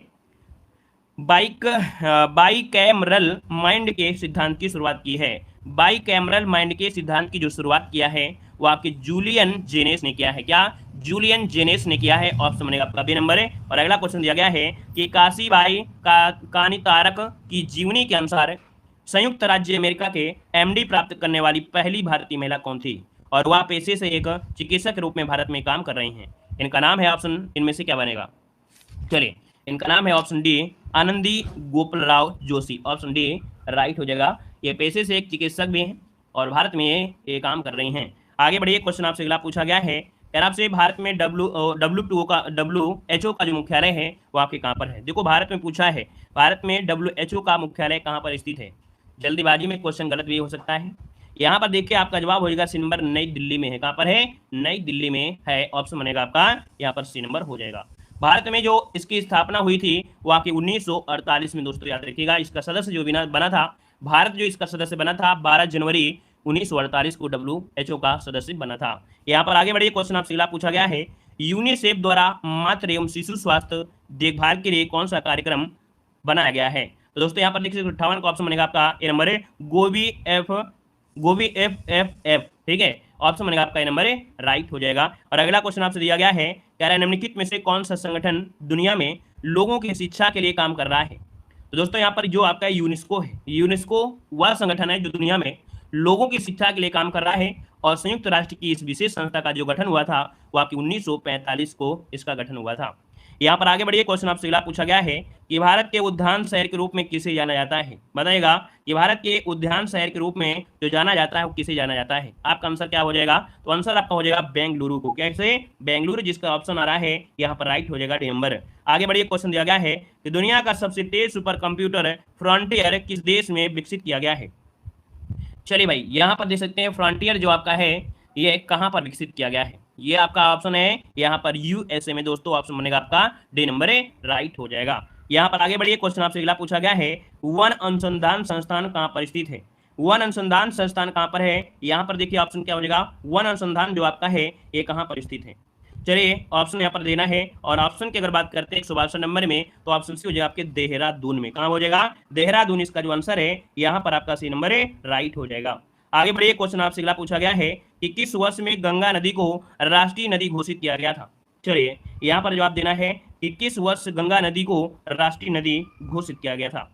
बाइकैमरल माइंड के सिद्धांत की शुरुआत की है। बाइकैमरल माइंड के सिद्धांत की जो शुरुआत किया है वो आपके जूलियन जेनेस ने किया है। क्या, जूलियन जेनेस ने किया है, ऑप्शन बनेगा आपका बी नंबर है। और अगला क्वेश्चन दिया गया है कि काशीबाई कानितारक की जीवनी के अनुसार संयुक्त राज्य अमेरिका के एमडी प्राप्त करने वाली पहली भारतीय महिला कौन थी, और वह पेशे से एक चिकित्सक के रूप में भारत में काम कर रही हैं। इनका नाम है, ऑप्शन इनमें से क्या बनेगा, चलिए इनका नाम है option D Anandi Gopalrao Joshi, option D right हो जाएगा। ये पेशे से एक चिकित्सक भी हैं और भारत में ये काम कर रही हैं। आगे बढ़िए, क्वेश्चन आपसे अगला पूछा गया है यार आपसे भारत में WHO का जो मुख्यालय है वो आपके कहाँ पर है। देखो भारत में पूछा है भारत में WHO का मुख्यालय कहाँ पर स्थित है। जल्दीबाजी में क्वेश्चन गलत भी हो सकता है। यहाँ पर देखिए आपका जवाब होगा सी नंबर, नई दिल्ली में है। कहाँ पर है, नई दिल्ली में है, ऑप्शन बनेगा आपका यहाँ पर सी नंबर हो जाएगा। भारत में जो इसकी स्थापना हुई थी वो आपकी 1948 में। दोस्तों याद रखिएगा इसका सदस्य जो बना था, भारत जो इसका सदस्य बना था 12 जनवरी 1948 को WHO का सदस्य बना था। यहाँ पर आगे बढ़िए, क्वेश्चन आपसे पूछा गया है यूनिसेफ द्वारा मातृ एवं शिशु स्वास्थ्य देखभाल के लिए कौन सा कार्यक्रम बनाया गया है। तो दोस्तों यहाँ पर देखिए 58 का ऑप्शन बनेगा आपका ए नंबर है गोवी FFF, ठीक है, ऑप्शन बनेगा आपका ए नंबर है राइट हो जाएगा। और अगला क्वेश्चन आपसे दिया गया है कह रहा है निम्नलिखित में से कौन सा संगठन दुनिया में लोगों की शिक्षा के लिए काम कर रहा है। तो दोस्तों यहाँ पर जो आपका यूनेस्को है, यूनेस्को वह संगठन है जो दुनिया में लोगों की शिक्षा के लिए काम कर रहा है। और संयुक्त राष्ट्र की इस विशेष संस्था का जो गठन हुआ था वो आपकी 1945 को इसका गठन हुआ था। यहाँ पर आगे बढ़िए, क्वेश्चन आपसे अगला पूछा गया है कि भारत के उद्यान शहर के रूप में किसे जाना जाता है। बताइएगा कि भारत के उद्यान शहर के रूप में जो जाना जाता है वो किसे जाना जाता है। आपका आंसर क्या हो जाएगा, तो आंसर आपका हो जाएगा बेंगलुरु को। कैसे, बेंगलुरु, जिसका ऑप्शन आ रहा है यहाँ पर राइट हो जाएगा डी नंबर। आगे बढ़िए, क्वेश्चन दिया गया है कि दुनिया का सबसे तेज सुपर कंप्यूटर फ्रंटियर किस देश में विकसित किया गया है। चलिए भाई यहाँ पर देख सकते हैं फ्रंटियर जो आपका है ये कहाँ पर विकसित किया गया है। ये आपका ऑप्शन है यहाँ पर USA में। दोस्तों ऑप्शन बनेगा आपका डी नंबर है राइट हो जाएगा। यहाँ पर आगे बढ़िए, क्वेश्चन आपसे अगला पूछा गया है वन अनुसंधान संस्थान कहाँ पर स्थित है। वन अनुसंधान संस्थान कहाँ पर है, यहाँ पर देखिए ऑप्शन क्या हो जाएगा, वन अनुसंधान जो आपका है ये कहाँ पर स्थित है। चलिए ऑप्शन यहाँ पर देना है और ऑप्शन की अगर बात करते हैं 162 नंबर में तो ऑप्शन सी हो जाएगा आपके देहरादून में। कहाँ हो जाएगा, देहरादून, इसका जो आंसर है यहाँ पर आपका सी नंबर है राइट हो जाएगा। आगे बढ़िए, क्वेश्चन आपसे अगला पूछा गया है कि किस वर्ष में गंगा नदी को राष्ट्रीय नदी घोषित किया गया था। चलिए यहाँ पर जवाब देना है कि किस वर्ष गंगा नदी को राष्ट्रीय नदी घोषित किया गया था।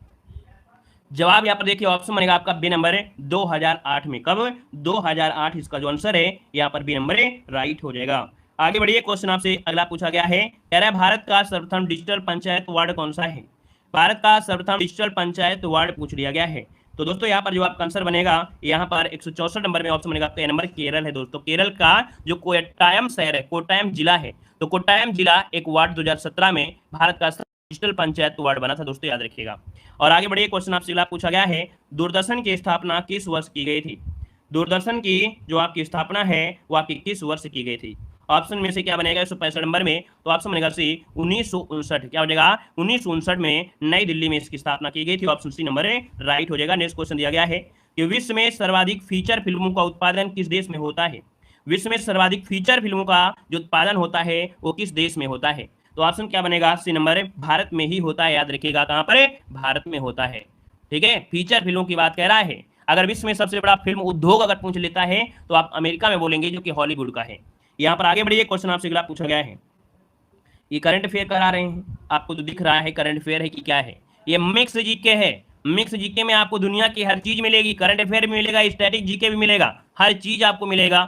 जवाब यहाँ पर देखिए, ऑप्शन बनेगा आपका बी नंबर है 2008 में। कब? 2008 इसका जो आंसर है यहाँ पर बी नंबर है, राइट हो जाएगा। आगे बढ़िए, क्वेश्चन आपसे अगला पूछा गया है, कह रहा है भारत का सर्वप्रथम डिजिटल पंचायत वार्ड कौन सा है। भारत का सर्वप्रथम डिजिटल पंचायत वार्ड पूछ लिया गया है। तो दोस्तों यहाँ पर जो आपका आंसर बनेगा, यहाँ पर 164 नंबर में ऑप्शन बनेगा आपका ए नंबर, केरल है दोस्तों। केरल का जो कोट्टायम शहर है, कोट्टायम जिला है, तो कोट्टायम जिला एक वार्ड 2017 में भारत का डिजिटल पंचायत वार्ड बना था दोस्तों, याद रखिएगा। और आगे बढ़िए, क्वेश्चन आपसे अगला पूछा गया है, दूरदर्शन की स्थापना किस वर्ष की गई थी। दूरदर्शन की जो आपकी स्थापना है वो आपकी किस वर्ष की गई थी। ऑप्शन में से क्या बनेगा 165 नंबर में, तो ऑप्शन बनेगा सी 1959। क्या हो जाएगा? 1959 में नई दिल्ली में इसकी स्थापना की गई थी। ऑप्शन सी नंबर है, राइट हो जाएगा। नेक्स्ट क्वेश्चन दिया गया है कि विश्व में सर्वाधिक फीचर फिल्मों का उत्पादन किस देश में होता है। विश्व में सर्वाधिक फीचर फिल्मों का जो उत्पादन होता है वो किस देश में होता है। तो ऑप्शन क्या बनेगा? सी नंबर है, भारत में ही होता है। याद रखिएगा, कहां पर है? भारत में होता है। ठीक है, फीचर फिल्मों की बात कह रहा है। अगर विश्व में सबसे बड़ा फिल्म उद्योग अगर पूछ लेता है तो आप अमेरिका में बोलेंगे, जो कि हॉलीवुड का है। यहाँ पर आगे बढ़िए, क्वेश्चन आपसे अगला पूछा गया है, ये करंट अफेयर करा रहे हैं, आपको तो दिख रहा है करंट अफेयर है कि क्या है। ये मिक्स जीके है। मिक्स जीके में आपको दुनिया की हर चीज मिलेगी, करंट अफेयर भी मिलेगा, स्टैटिक जीके भी मिलेगा, हर चीज आपको मिलेगा।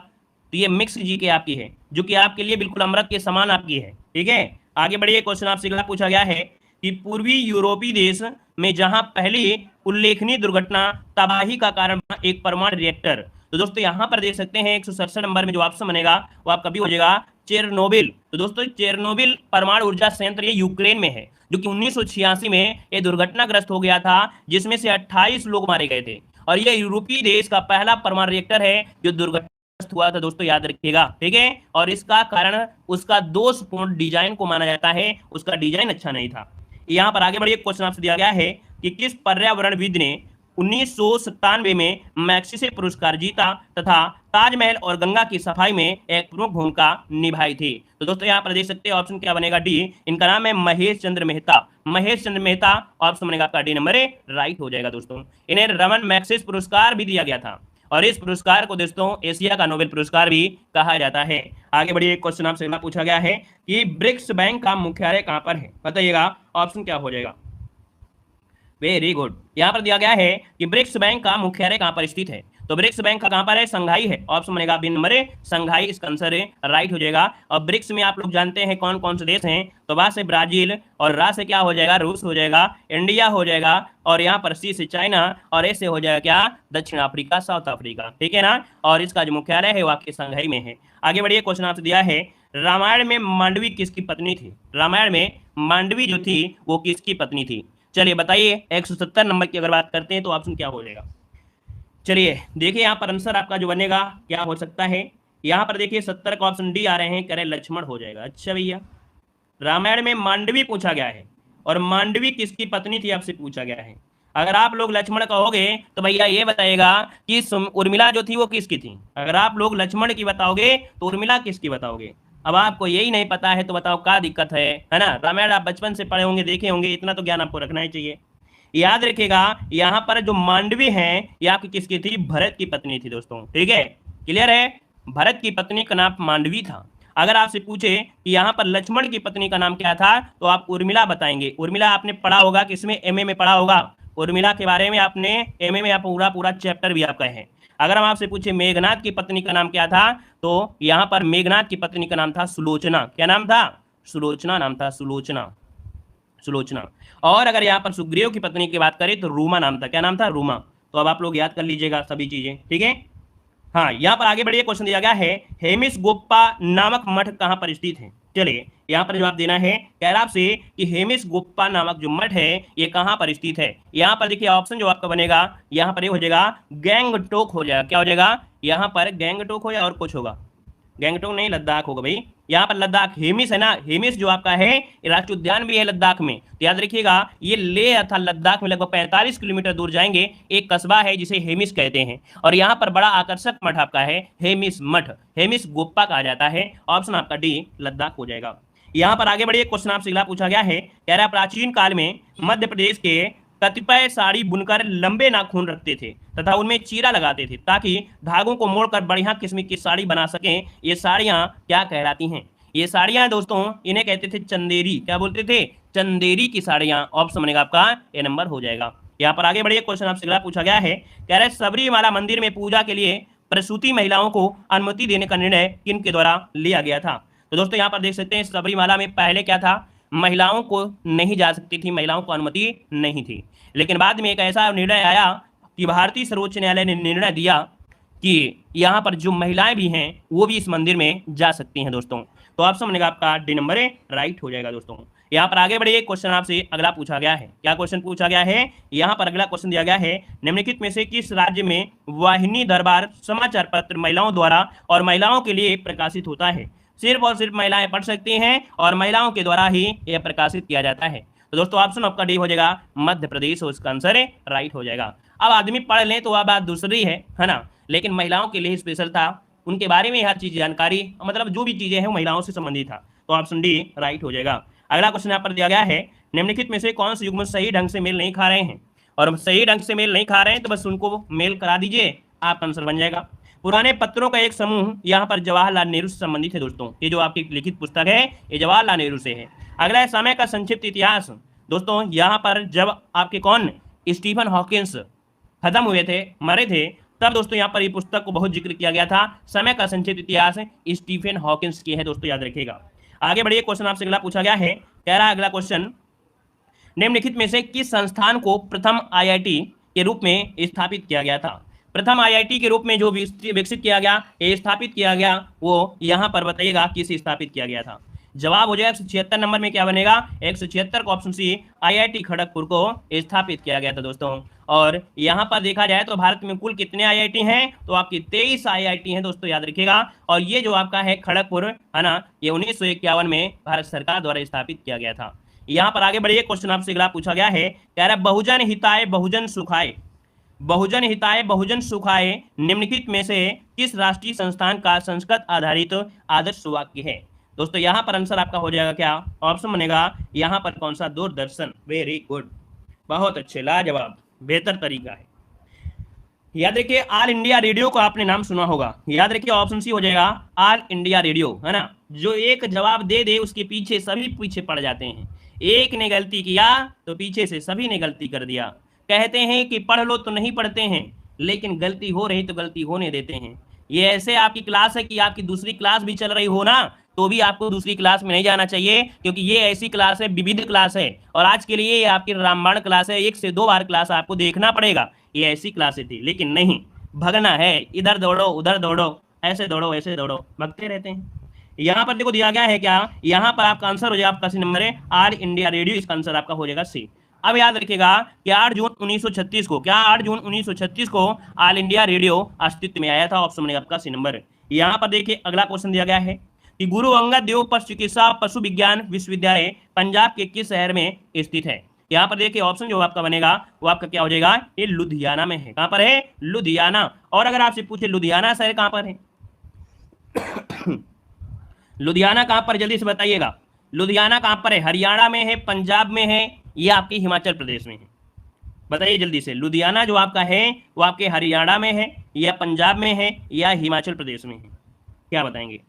तो ये मिक्स जीके आपकी है, जो कि आपके लिए बिल्कुल अमृत के समान आपकी है। ठीक है, आगे बढ़िए, क्वेश्चन आपसे अगला पूछा गया है कि पूर्वी यूरोपीय देश में जहां पहली उल्लेखनीय दुर्घटना तबाही का कारण एक परमाणु रिएक्टर। तो दोस्तों यहाँ पर देख सकते हैं 167 नंबर में जो ऑप्शन बनेगा वो आपका भी हो जाएगा चेरनोबिल। तो दोस्तों चेरनोबिल परमाणु ऊर्जा संयंत्र ये यूक्रेन में है, जो कि 1986 में ये दुर्घटनाग्रस्त हो गया था, जिसमें से 28 लोग मारे गए थे। और ये यूरोपीय देश का पहला परमाणु रिएक्टर है जो दुर्घटनाग्रस्त हुआ था दोस्तों, याद रखिएगा। ठीक है, और इसका कारण उसका दोषपूर्ण डिजाइन को माना जाता है, उसका डिजाइन अच्छा नहीं था। यहाँ पर आगे बढ़िए, क्वेश्चन आपसे दिया गया है कि किस पर्यावरणविद ने 1997 में मैग्सेसे पुरस्कार जीता तथा ताजमहल और गंगा की सफाई में एक प्रमुख भूमिका निभाई थी। तो दोस्तों यहाँ पर देख सकते हैं ऑप्शन क्या बनेगा, डी। इनका नाम है महेश चंद्र मेहता। महेश चंद्र मेहता, ऑप्शन बनेगा आपका डी नंबर है, राइट हो जाएगा दोस्तों। इन्हें रमन मैग्सेसे पुरस्कार भी दिया गया था, और इस पुरस्कार को दोस्तों एशिया का नोबेल पुरस्कार भी कहा जाता है। आगे बढ़िए, क्वेश्चन आपसे पूछा गया है कि ब्रिक्स बैंक का मुख्यालय कहां पर है, बताइएगा। ऑप्शन क्या हो जाएगा? Very good. यहाँ पर दिया गया है कि ब्रिक्स बैंक का मुख्यालय कहां पर स्थित है। तो ब्रिक्स बैंक का कहां पर है? संघाई है। ऑप्शन बनेगा बी नंबर है, संघाई इसका आंसर है, राइट हो जाएगा। और ब्रिक्स में आप लोग जानते हैं कौन कौन से देश हैं, तो बा से ब्राजील, और रा से क्या हो जाएगा? रूस हो जाएगा, इंडिया हो जाएगा, और यहाँ पर सी से चाइना, और ए से हो जाएगा क्या? दक्षिण अफ्रीका, साउथ अफ्रीका। ठीक है ना, और इसका जो मुख्यालय है वो आपके संघाई में है। आगे बढ़िए, क्वेश्चन आपसे दिया है रामायण में मांडवी किसकी पत्नी थी। रामायण में मांडवी जो थी वो किसकी पत्नी थी। चलिए बताइए, 170 नंबर की अगर बात करते हैं तो ऑप्शन क्या हो जाएगा। चलिए देखिए, यहाँ पर आंसर आपका जो बनेगा क्या हो सकता है। यहाँ पर देखिए 70 का ऑप्शन डी आ रहे हैं, करे लक्ष्मण हो जाएगा। अच्छा भैया, रामायण में मांडवी पूछा गया है, और मांडवी किसकी पत्नी थी आपसे पूछा गया है। अगर आप लोग लक्ष्मण कहोगे तो भैया ये बताएगा कि उर्मिला जो थी वो किसकी थी। अगर आप लोग लक्ष्मण की बताओगे तो उर्मिला किसकी बताओगे। अब आपको यही नहीं पता है तो बताओ क्या दिक्कत है ना। रामायण आप बचपन से पढ़े होंगे, देखे होंगे, इतना तो ज्ञान आपको रखना ही चाहिए। याद रखिएगा, यहाँ पर जो मांडवी है ये आपकी किसकी थी? भरत की पत्नी थी दोस्तों। ठीक है, क्लियर है, भरत की पत्नी का नाम मांडवी था। अगर आपसे पूछे कि यहाँ पर लक्ष्मण की पत्नी का नाम क्या था तो आप उर्मिला बताएंगे। उर्मिला आपने पढ़ा होगा, किसमें? एमए में पढ़ा होगा। उर्मिला के बारे में आपने एमए में पूरा चैप्टर भी आपका है। अगर हम आपसे पूछे मेघनाथ की पत्नी का नाम क्या था, तो यहाँ पर मेघनाथ की पत्नी का नाम था सुलोचना। क्या नाम था? सुलोचना नाम था, सुलोचना, सुलोचना। और अगर यहाँ पर सुग्रीव की पत्नी की बात करें तो रूमा नाम था। क्या नाम था? रूमा। तो अब आप लोग याद कर लीजिएगा सभी चीजें। ठीक है, हाँ, यहाँ पर आगे बढ़िए, क्वेश्चन दिया गया है हेमिस गोप्पा नामक मठ कहाँ पर स्थित है। चलिए यहाँ पर जवाब देना है, कह रहा आपसे कि हेमिस गोप्पा नामक जो मठ है ये कहाँ पर स्थित है। यहाँ पर देखिए ऑप्शन जो आपका बनेगा, यहाँ पर ये हो जाएगा गैंगटोक हो जाएगा। क्या हो जाएगा? यहाँ पर गैंगटोक हो या और कुछ होगा? गैंगटोक नहीं, लद्दाख होगा भाई। यहाँ पर लद्दाख, हेमिस है ना, हेमिस जो आपका है राष्ट्रीय उद्यान भी है लद्दाख में। तो याद रखिएगा, ये लेह अर्थात लद्दाख में लगभग 45 किलोमीटर दूर जाएंगे, एक कस्बा है जिसे हेमिस कहते हैं। और यहाँ पर बड़ा आकर्षक मठ आपका है हेमिस मठ, हेमिस गोप्पा कहा जाता है। ऑप्शन आपका डी लद्दाख हो जाएगा। यहाँ पर आगे बढ़िए, क्वेश्चन आपसे अगला पूछा गया है, कह रहा है प्राचीन काल में मध्य प्रदेश के कतिपय साड़ी बुनकर लंबे नाखून रखते थे तथा उनमें चीरा लगाते थे ताकि धागों को मोड़कर बढ़िया किस्म की साड़ी बना सकें। ये साड़ियां क्या कहलाती हैं? ये साड़ियां दोस्तों इन्हें कहते थे चंदेरी। क्या बोलते थे? चंदेरी की साड़ियां। ऑप्शन बनेगा आपका ए नंबर हो जाएगा। यहाँ पर आगे बढ़िए, क्वेश्चन आपसे अगला पूछा गया है, कह रहे सबरीमाला मंदिर में पूजा के लिए प्रसूति महिलाओं को अनुमति देने का निर्णय किन के द्वारा लिया गया था? तो दोस्तों यहाँ पर देख सकते हैं सबरीमाला में पहले क्या था, महिलाओं को नहीं जा सकती थी, महिलाओं को अनुमति नहीं थी। लेकिन बाद में एक ऐसा निर्णय आया कि भारतीय सर्वोच्च न्यायालय ने निर्णय दिया कि यहाँ पर जो महिलाएं भी हैं वो भी इस मंदिर में जा सकती हैं दोस्तों। तो ऑप्शन बनेगा आपका डी नंबर राइट हो जाएगा दोस्तों। यहाँ पर आगे बढ़िए, क्वेश्चन आपसे अगला पूछा गया है। क्या क्वेश्चन पूछा गया है? यहाँ पर अगला क्वेश्चन दिया गया है, निम्नलिखित में से किस राज्य में वाहिनी दरबार समाचार पत्र महिलाओं द्वारा और महिलाओं के लिए प्रकाशित होता है? सिर्फ और सिर्फ महिलाएं पढ़ सकती हैं और महिलाओं के द्वारा ही यह प्रकाशित किया जाता है। तो दोस्तों ऑप्शन आपका डी हो जाएगा मध्य प्रदेश, और उसका आंसर राइट हो जाएगा। अब आदमी पढ़ लें तो वह बात दूसरी है ना, लेकिन महिलाओं के लिए स्पेशल था, उनके बारे में हर चीज जानकारी, मतलब जो भी चीजें हैं महिलाओं से संबंधित था। तो ऑप्शन डी राइट हो जाएगा। अगला क्वेश्चन यहाँ पर दिया गया है, निम्नलिखित में से कौन से युग्म सही ढंग से मेल नहीं खा रहे हैं? और सही ढंग से मेल नहीं खा रहे हैं तो बस उनको मेल करा दीजिए, आपका आंसर बन जाएगा। पुराने पत्रों का एक समूह यहाँ पर जवाहरलाल नेहरू से संबंधित है दोस्तों। ये जो आपकी लिखित पुस्तक है ये जवाहरलाल नेहरू से है। अगला है समय का संक्षिप्त इतिहास। दोस्तों यहाँ पर जब आपके कौन स्टीफन हॉकिंस खत्म हुए थे, मरे थे, तब दोस्तों यहाँ पर ये पुस्तक को बहुत जिक्र किया गया था। समय का संक्षिप्त इतिहास स्टीफन हॉकिंस की है दोस्तों, याद रखिएगा। आगे बढ़िए, क्वेश्चन आपसे अगला पूछा गया है, कह रहा है अगला क्वेश्चन, निम्नलिखित में से किस संस्थान को प्रथम आईआईटी के रूप में स्थापित किया गया था? प्रथम आईआईटी के रूप में जो विकसित किया गया, स्थापित किया गया, वो यहाँ पर बताइएगा किस स्थापित किया गया था। जवाब हो जाएगा 176 नंबर में क्या बनेगा? 176 को ऑप्शन सी आईआईटी खड़गपुर को स्थापित किया गया था दोस्तों। और यहाँ पर देखा जाए तो भारत में कुल कितने आईआईटी हैं? तो आपकी 23 आईआईटी हैं दोस्तों, याद रखिएगा। और ये जो आपका है खड़गपुर है ना, ये 1951 में भारत सरकार द्वारा स्थापित किया गया था। यहाँ पर आगे बढ़िए, क्वेश्चन आपसे अगला पूछा गया है, कह रहा है बहुजन हिताय बहुजन सुखाय, बहुजन हिताय बहुजन सुखाय निम्नलिखित में से किस राष्ट्रीय संस्थान का संस्कृत आधारित आदर्श वाक्य है? दोस्तों यहाँ पर आंसर आपका हो जाएगा क्या? ऑप्शन बनेगा यहाँ पर कौन सा? दूरदर्शन। वेरी गुड, बहुत अच्छे, लाजवाब, बेहतर तरीका है। याद रखिए ऑल इंडिया रेडियो को आपने नाम सुना होगा, याद रखिए ऑप्शन सी हो जाएगा ऑल इंडिया रेडियो, है ना। जो एक जवाब दे दे उसके पीछे सभी पीछे पड़ जाते हैं। एक ने गलती किया तो पीछे से सभी ने गलती कर दिया। कहते हैं कि पढ़ लो तो नहीं पढ़ते हैं, लेकिन गलती हो रही तो गलती होने देते हैं। ये ऐसे आपकी क्लास है कि आपकी दूसरी क्लास भी चल रही हो ना, तो भी आपको दूसरी क्लास में नहीं जाना चाहिए, क्योंकि ये ऐसी क्लास है, विविध क्लास है। और आज के लिए ये आपकी रामबाण क्लास है, 1 से 2 बार क्लास आपको देखना पड़ेगा। ये ऐसी क्लासें थी, लेकिन नहीं, भगना है, इधर दौड़ो उधर दौड़ो, ऐसे दौड़ो ऐसे दौड़ो, भगते रहते हैं। यहाँ पर देखो दिया गया है क्या, यहाँ पर आपका आंसर हो जाएगा, आपका सी नंबर है ऑल इंडिया रेडियो, इसका आंसर आपका हो जाएगा सी। अब याद रखिएगा कि 8 जून 1936 को, क्या 8 जून 1936 को ऑल इंडिया रेडियो अस्तित्व में आया था। ऑप्शन बनेगा आपका सी नंबर। यहाँ पर देखिए अगला क्वेश्चन दिया गया है कि गुरु अंगद देव पशु चिकित्सा पशु विज्ञान विश्वविद्यालय पंजाब के किस शहर में स्थित है? यहाँ पर देखिए ऑप्शन जो आपका बनेगा वो आपका क्या हो जाएगा? ये लुधियाना में है। कहाँ पर है? लुधियाना। और अगर आपसे पूछे लुधियाना शहर कहाँ पर है लुधियाना कहाँ पर, जल्दी से बताइएगा। लुधियाना कहाँ पर है? हरियाणा में है, पंजाब में है, या आपके हिमाचल प्रदेश में है? बताइए जल्दी से। लुधियाना जो आपका है वो आपके हरियाणा में है, या पंजाब में है, या हिमाचल प्रदेश में है? क्या बताएंगे?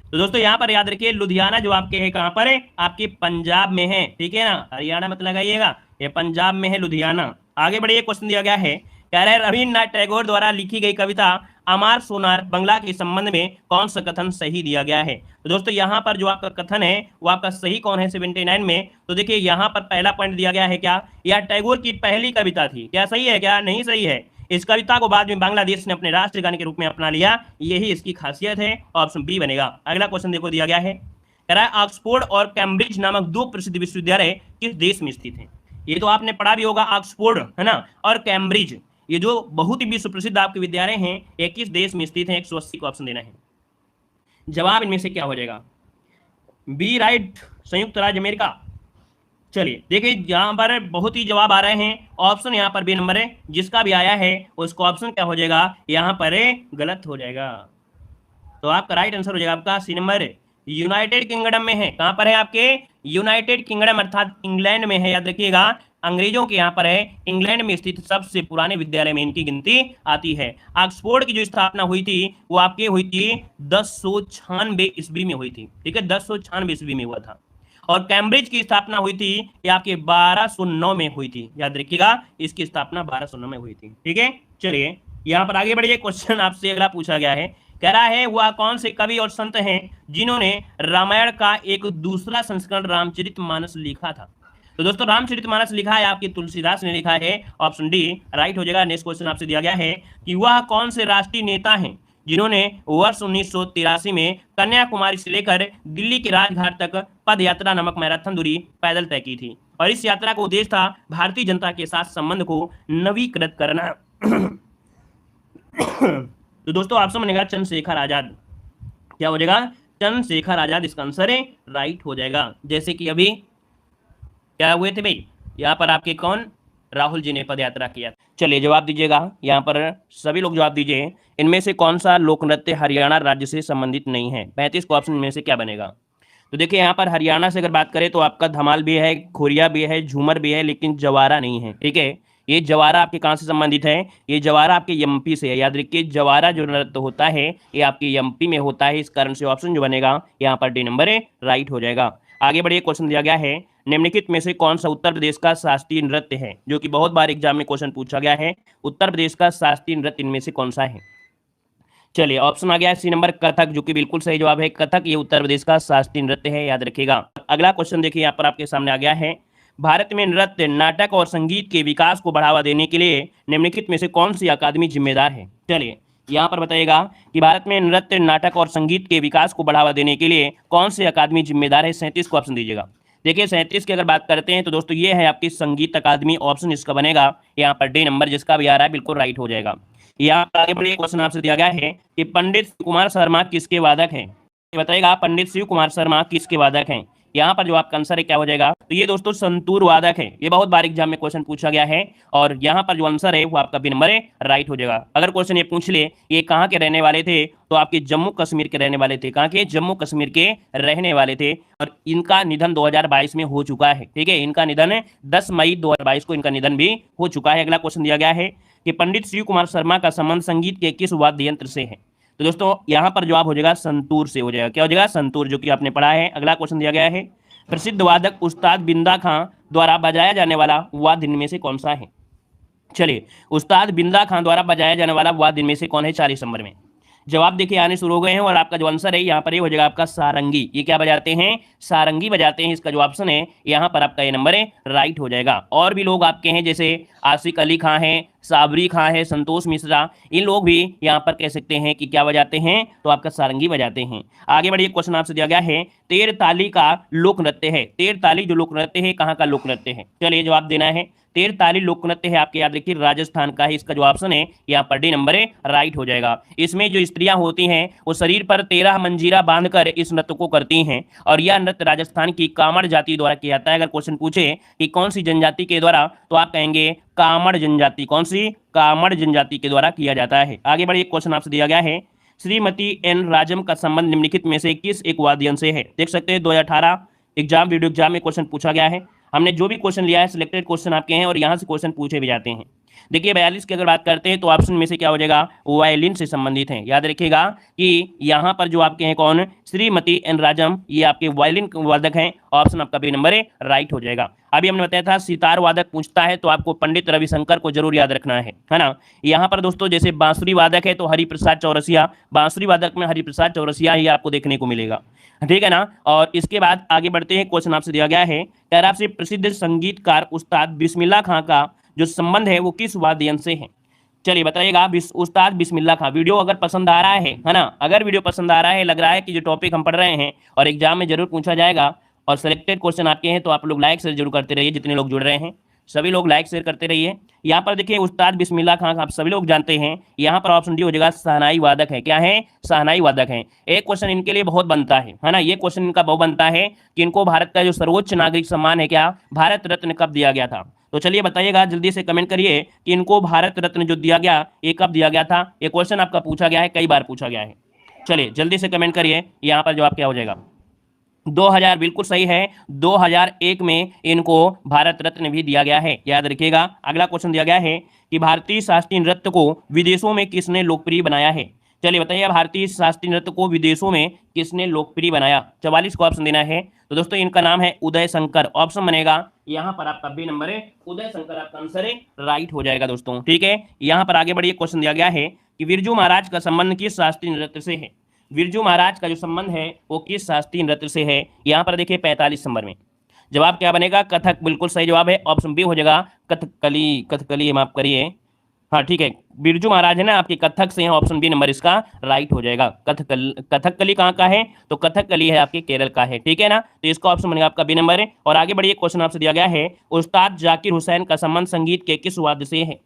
तो दोस्तों यहाँ पर याद रखिए लुधियाना जो आपके है कहाँ पर है? आपके पंजाब में है, ठीक है ना। हरियाणा मत लगाइएगा, ये पंजाब में है लुधियाना। आगे बढ़िए, क्वेश्चन दिया गया है, कह रहे हैं रविन्द्रनाथ टैगोर द्वारा लिखी गई कविता अमार सोनार बंगला के संबंध में कौन सा कथन सही दिया गया है? तो दोस्तों यहाँ पर जो आपका कथन है वो आपका सही कौन है 79 में? तो देखिए यहाँ पर पहला पॉइंट दिया गया है क्या, यह टैगोर की पहली कविता थी। क्या सही है? क्या नहीं सही है? इस कविता को बाद में बांग्लादेश ने अपने राष्ट्रगान के रूप में अपना लिया, यही इसकी खासियत है। ऑप्शन बी बनेगा। अगला क्वेश्चन देखो दिया गया है, कह रहा है ऑक्सफोर्ड और कैम्ब्रिज नामक 2 प्रसिद्ध विश्वविद्यालय किस देश में स्थित हैं? ये तो आपने पढ़ा भी होगा, ऑक्सफोर्ड है ना और कैम्ब्रिज, ये जो बहुत ही विश्व प्रसिद्ध आपके विद्यालय हैं, ये किस देश में स्थित हैं? 180 को ऑप्शन देना है। जवाब इनमें से क्या हो जाएगा? बी राइट, संयुक्त राज्य अमेरिका। चलिए देखिए यहाँ पर बहुत ही जवाब आ रहे हैं, ऑप्शन यहाँ पर बी नंबर है, जिसका भी आया है उसको ऑप्शन क्या हो जाएगा? यहाँ पर गलत हो जाएगा। तो आपका राइट आंसर हो जाएगा आपका सी नंबर, यूनाइटेड किंगडम में है। कहां पर है? आपके यूनाइटेड किंगडम अर्थात इंग्लैंड में है, याद रखिएगा। अंग्रेजों के यहाँ पर है इंग्लैंड में स्थित सबसे पुराने विद्यालय में इनकी गिनती आती है। ऑक्सफोर्ड की जो स्थापना हुई थी वो आपके हुई थी 1096 ईस्वी में हुई थी। ठीक है, 1096 ईस्वी में हुआ था। और कैम्ब्रिज की स्थापना हुई थी ये आपके 1209 में हुई थी। याद रखिएगा, इसकी स्थापना 1209 में हुई थी। ठीक है, चलिए यहाँ पर आगे बढ़िए। क्वेश्चन आपसे अगला पूछा गया है, कह रहा है वह कौन से कवि और संत हैं जिन्होंने रामायण का एक दूसरा संस्करण रामचरितमानस लिखा था। तो दोस्तों रामचरितमानस लिखा है आपके तुलसीदास ने लिखा है, ऑप्शन डी राइट हो जाएगा। नेक्स्ट क्वेश्चन आपसे दिया गया है कि वह कौन से राष्ट्रीय नेता हैं जिन्होंने वर्ष 1983 में कन्याकुमारी से लेकर दिल्ली के राजघाट तक पद यात्रा नामक मैराथन दूरी पैदल तय की थी, और इस यात्रा का उद्देश्य था भारतीय जनता के साथ संबंध को नवीकृत करना। तो दोस्तों ऑप्शन बनेगा चंद्रशेखर आजाद। क्या हो जाएगा? चंद्रशेखर आजाद इसका आंसर है, राइट हो जाएगा। जैसे कि अभी क्या हुए थे भाई, यहाँ पर आपके कौन, राहुल जी ने पद यात्रा किया। चलिए जवाब दीजिएगा, यहाँ पर सभी लोग जवाब दीजिए। इनमें से कौन सा लोक नृत्य हरियाणा राज्य से संबंधित नहीं है? 35 को ऑप्शन में से क्या बनेगा? तो देखिए यहाँ पर हरियाणा से अगर बात करें तो आपका धमाल भी है, खोरिया भी है, झूमर भी है, लेकिन जवारा नहीं है। ठीक है, ये जवारा आपके कहाँ से संबंधित है? ये जवारा आपके एमपी से है। याद रखिए जवारा जो नृत्य होता है ये आपके एमपी में होता है। इस कारण से ऑप्शन जो बनेगा यहाँ पर डी नंबर है, राइट हो जाएगा। आगे बढ़िए, क्वेश्चन दिया गया है निम्नलिखित में से कौन सा उत्तर प्रदेश का शास्त्रीय नृत्य है? जो कि बहुत बार एग्जाम में क्वेश्चन पूछा गया है, उत्तर प्रदेश का शास्त्रीय नृत्य इनमें से कौन सा है? चलिए ऑप्शन आ गया है सी नंबर कथक, जो कि बिल्कुल सही जवाब है। कथक ये उत्तर प्रदेश का शास्त्रीय नृत्य है, याद रखिएगा। अगला क्वेश्चन देखिए यहाँ पर आपके सामने आ गया है, भारत में नृत्य, नाटक और संगीत के विकास को बढ़ावा देने के लिए निम्नलिखित में से कौन सी अकादमी जिम्मेदार है? चलिए यहाँ पर बताइएगा कि भारत में नृत्य, नाटक और संगीत के विकास को बढ़ावा देने के लिए कौन सी अकादमी जिम्मेदार है? 37 को ऑप्शन दीजिएगा। देखिए 37 की अगर बात करते हैं तो दोस्तों ये है आपकी संगीत अकादमी, ऑप्शन इसका बनेगा यहाँ पर डी नंबर, जिसका भी आ रहा है बिल्कुल राइट हो जाएगा। यहाँ पर आगे बढ़िए, क्वेश्चन आपसे दिया गया है कि पंडित शिव कुमार शर्मा किसके वादक हैं? बताइएगा पंडित शिव कुमार शर्मा किसके वादक हैं? यहाँ पर जो आपका आंसर है क्या हो जाएगा? तो ये दोस्तों संतूर वादक है। ये बहुत बार एग्जाम में क्वेश्चन पूछा गया है, और यहाँ पर जो आंसर है वो आपका बी नंबर है, राइट हो जाएगा। अगर क्वेश्चन ये पूछ ले ये कहाँ के रहने वाले थे, तो आपके जम्मू कश्मीर के रहने वाले थे। कहाँ के? जम्मू कश्मीर के रहने वाले थे, और इनका निधन 2022 में हो चुका है। ठीक है, इनका निधन 10 मई 2022 को इनका निधन भी हो चुका है। अगला क्वेश्चन दिया गया है कि पंडित शिव कुमार शर्मा का संबंध संगीत के किस वाद्य यंत्र से है? तो दोस्तों यहाँ पर जवाब हो जाएगा संतूर से हो जाएगा। क्या हो जाएगा? संतूर, जो कि आपने पढ़ा है। अगला क्वेश्चन दिया गया है, प्रसिद्ध वादक उस्ताद बिंदा खां द्वारा बजाया जाने वाला वाद्य इनमें से कौन सा है? चलिए उस्ताद बिंदा खां द्वारा बजाया जाने वाला वाद्य इनमें से कौन है? 40 नंबर में जवाब देखिए आने शुरू हो गए हैं, और आपका जो आंसर है यहाँ पर ये हो जाएगा आपका सारंगी। ये क्या बजाते हैं? सारंगी बजाते हैं। इसका जो ऑप्शन है यहाँ पर आपका ये नंबर है, राइट हो जाएगा। और भी लोग आपके हैं, जैसे आशिक अली खां है, साबरी खां है, संतोष मिश्रा, इन लोग भी यहाँ पर कह सकते हैं कि क्या बजाते हैं? तो आपका सारंगी बजाते हैं। आगे बढ़िए, क्वेश्चन आपसे दिया गया है, तेर ताली का लोक नृत्य है। तेर ताली जो लोक नृत्य है कहाँ का लोक नृत्य है? चलिए जवाब देना है। तेर ताली लोक नृत्य है आपके, याद रखिए राजस्थान का है। इसका जो ऑप्शन है यहाँ पर डी नंबर है, राइट हो जाएगा। इसमें जो स्त्रियां होती हैं वो शरीर पर 13 मंजीरा बांधकर इस नृत्य को करती हैं, और यह नृत्य राजस्थान की कामड़ जाति द्वारा किया जाता है। अगर क्वेश्चन पूछे कि कौन सी जनजाति के द्वारा, तो आप कहेंगे कामड़ जनजाति। कौन सी? कामड़ जनजाति के द्वारा किया जाता है। आगे बढ़िए, क्वेश्चन आपसे दिया गया है, श्रीमती एन राजम का संबंध निम्नलिखित में से किस एक वाद्य से है? देख सकते हैं 2018 एग्जाम, वीडियो एग्जाम में क्वेश्चन पूछा गया है। हमने जो भी क्वेश्चन लिया है सिलेक्टेड क्वेश्चन आपके हैं, और यहाँ से क्वेश्चन पूछे भी जाते हैं। देखिए 42 की अगर बात करते हैं तो ऑप्शन में से क्या हो जाएगा? वायलिन से संबंधित है। याद रखिएगा कि यहाँ पर जो आपके हैं कौन? श्रीमती एन राजम, ये आपके वायलिन वादक हैं। ऑप्शन आपका बी नंबर है, राइट हो जाएगा। अभी हमने बताया था सितार वादक पूछता है तो आपको पंडित रविशंकर को जरूर याद रखना है ना। यहाँ पर दोस्तों जैसे बांसुरी वादक है तो हरिप्रसाद चौरसिया, बांसुरी वादक में हरिप्रसाद चौरसिया ही आपको देखने को मिलेगा। ठीक है ना। और इसके बाद आगे बढ़ते हैं, क्वेश्चन आपसे दिया गया है, क्या आपसे प्रसिद्ध संगीतकार उस्ताद बिस्मिल्लाह खां का जो संबंध है वो किस वाद्य यंत्र से है? चलिए बताइएगा। उस्ताद बिस्मिल्लाह खां, वीडियो अगर पसंद आ रहा है ना, अगर वीडियो पसंद आ रहा है, लग रहा है कि जो टॉपिक हम पढ़ रहे हैं और एग्जाम में जरूर पूछा जाएगा और सिलेक्टेड क्वेश्चन आपके हैं, तो आप लोग लाइक शेयर जरूर करते रहिए। जितने लोग जुड़ रहे हैं सभी लोग लाइक शेयर करते रहिए। यहाँ पर देखिए उस्ताद बिस्मिल्लाह खां आप सभी लोग जानते हैं। यहाँ पर ऑप्शन डी हो जाएगा शहनाई वादक है। क्या है? शहनाई वादक है। एक क्वेश्चन इनके लिए बहुत बनता है ना, ये क्वेश्चन इनका बहुत बनता है कि इनको भारत का जो सर्वोच्च नागरिक सम्मान है क्या, भारत रत्न, कब दिया गया था? तो चलिए बताइएगा, जल्दी से कमेंट करिए कि इनको भारत रत्न जो दिया गया ये कब दिया गया था। ये क्वेश्चन आपका पूछा गया है, कई बार पूछा गया है। चलिए जल्दी से कमेंट करिए, यहाँ पर जवाब क्या हो जाएगा? 2000 बिल्कुल सही है। 2001 में इनको भारत रत्न भी दिया गया है, याद रखिएगा। अगला क्वेश्चन दिया गया है कि भारतीय शास्त्रीय नृत्य को विदेशों में किसने लोकप्रिय बनाया है। चलिए बताइए, भारतीय शास्त्रीय नृत्य को विदेशों में किसने लोकप्रिय बनाया। 44 को ऑप्शन देना है। तो दोस्तों इनका नाम है उदय शंकर। ऑप्शन बनेगा यहाँ पर आपका बी नंबर है, उदय शंकर आपका आंसर है, राइट हो जाएगा दोस्तों। ठीक है, यहाँ पर आगे बढ़िए, क्वेश्चन दिया गया है कि बिरजू महाराज का संबंध किस शास्त्रीय नृत्य से है। बिरजू महाराज का जो संबंध है वो किस शास्त्रीय नृत्य से है। यहाँ पर देखिए 45 नंबर में जवाब क्या बनेगा, कथक। बिल्कुल सही जवाब है, ऑप्शन बी हो जाएगा कथकली। कथकली माफ करिए, हाँ ठीक है, बिरजू महाराज है ना आपके, कथक से है, ऑप्शन बी नंबर इसका राइट हो जाएगा। कथकली कहाँ का है, तो कथकली है आपके केरल का है, ठीक है ना। तो इसका ऑप्शन बनेगा आपका बी नंबर है। और आगे बढ़िए, क्वेश्चन आपसे दिया गया है उस्ताद जाकिर हुसैन का संबंध संगीत के किस वाद्य से है।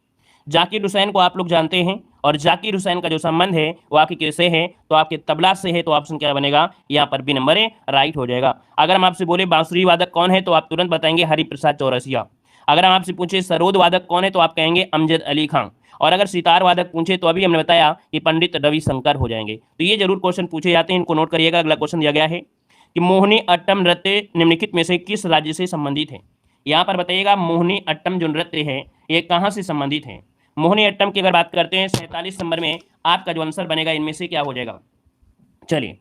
जाकिर हुसैन को आप लोग जानते हैं, और जाकिर हुसैन का जो संबंध है वो आपके किससे है, तो आपके तबला से है। तो ऑप्शन क्या बनेगा, यहाँ पर बी नंबर है, राइट हो जाएगा। अगर हम आपसे बोले बांसुरी वादक कौन है, तो आप तुरंत बताएंगे हरिप्रसाद चौरसिया। अगर हम आपसे पूछे सरोद वादक कौन है, तो आप कहेंगे अमजद अली खान। और अगर सितार वादक पूछे तो अभी हमने बताया कि पंडित रविशंकर हो जाएंगे। तो ये जरूर क्वेश्चन पूछे जाते हैं, इनको नोट करिएगा। अगला क्वेश्चन दिया गया है कि मोहिनी अट्टम नृत्य निम्नलिखित में से किस राज्य से संबंधित है। यहाँ पर बताइएगा मोहिनी अट्टम जो नृत्य है ये कहाँ से संबंधित है। मोहिनी अट्टम की अगर बात करते हैं 47 नंबर में आपका जो आंसर बनेगा इनमें से क्या हो जाएगा। चलिए,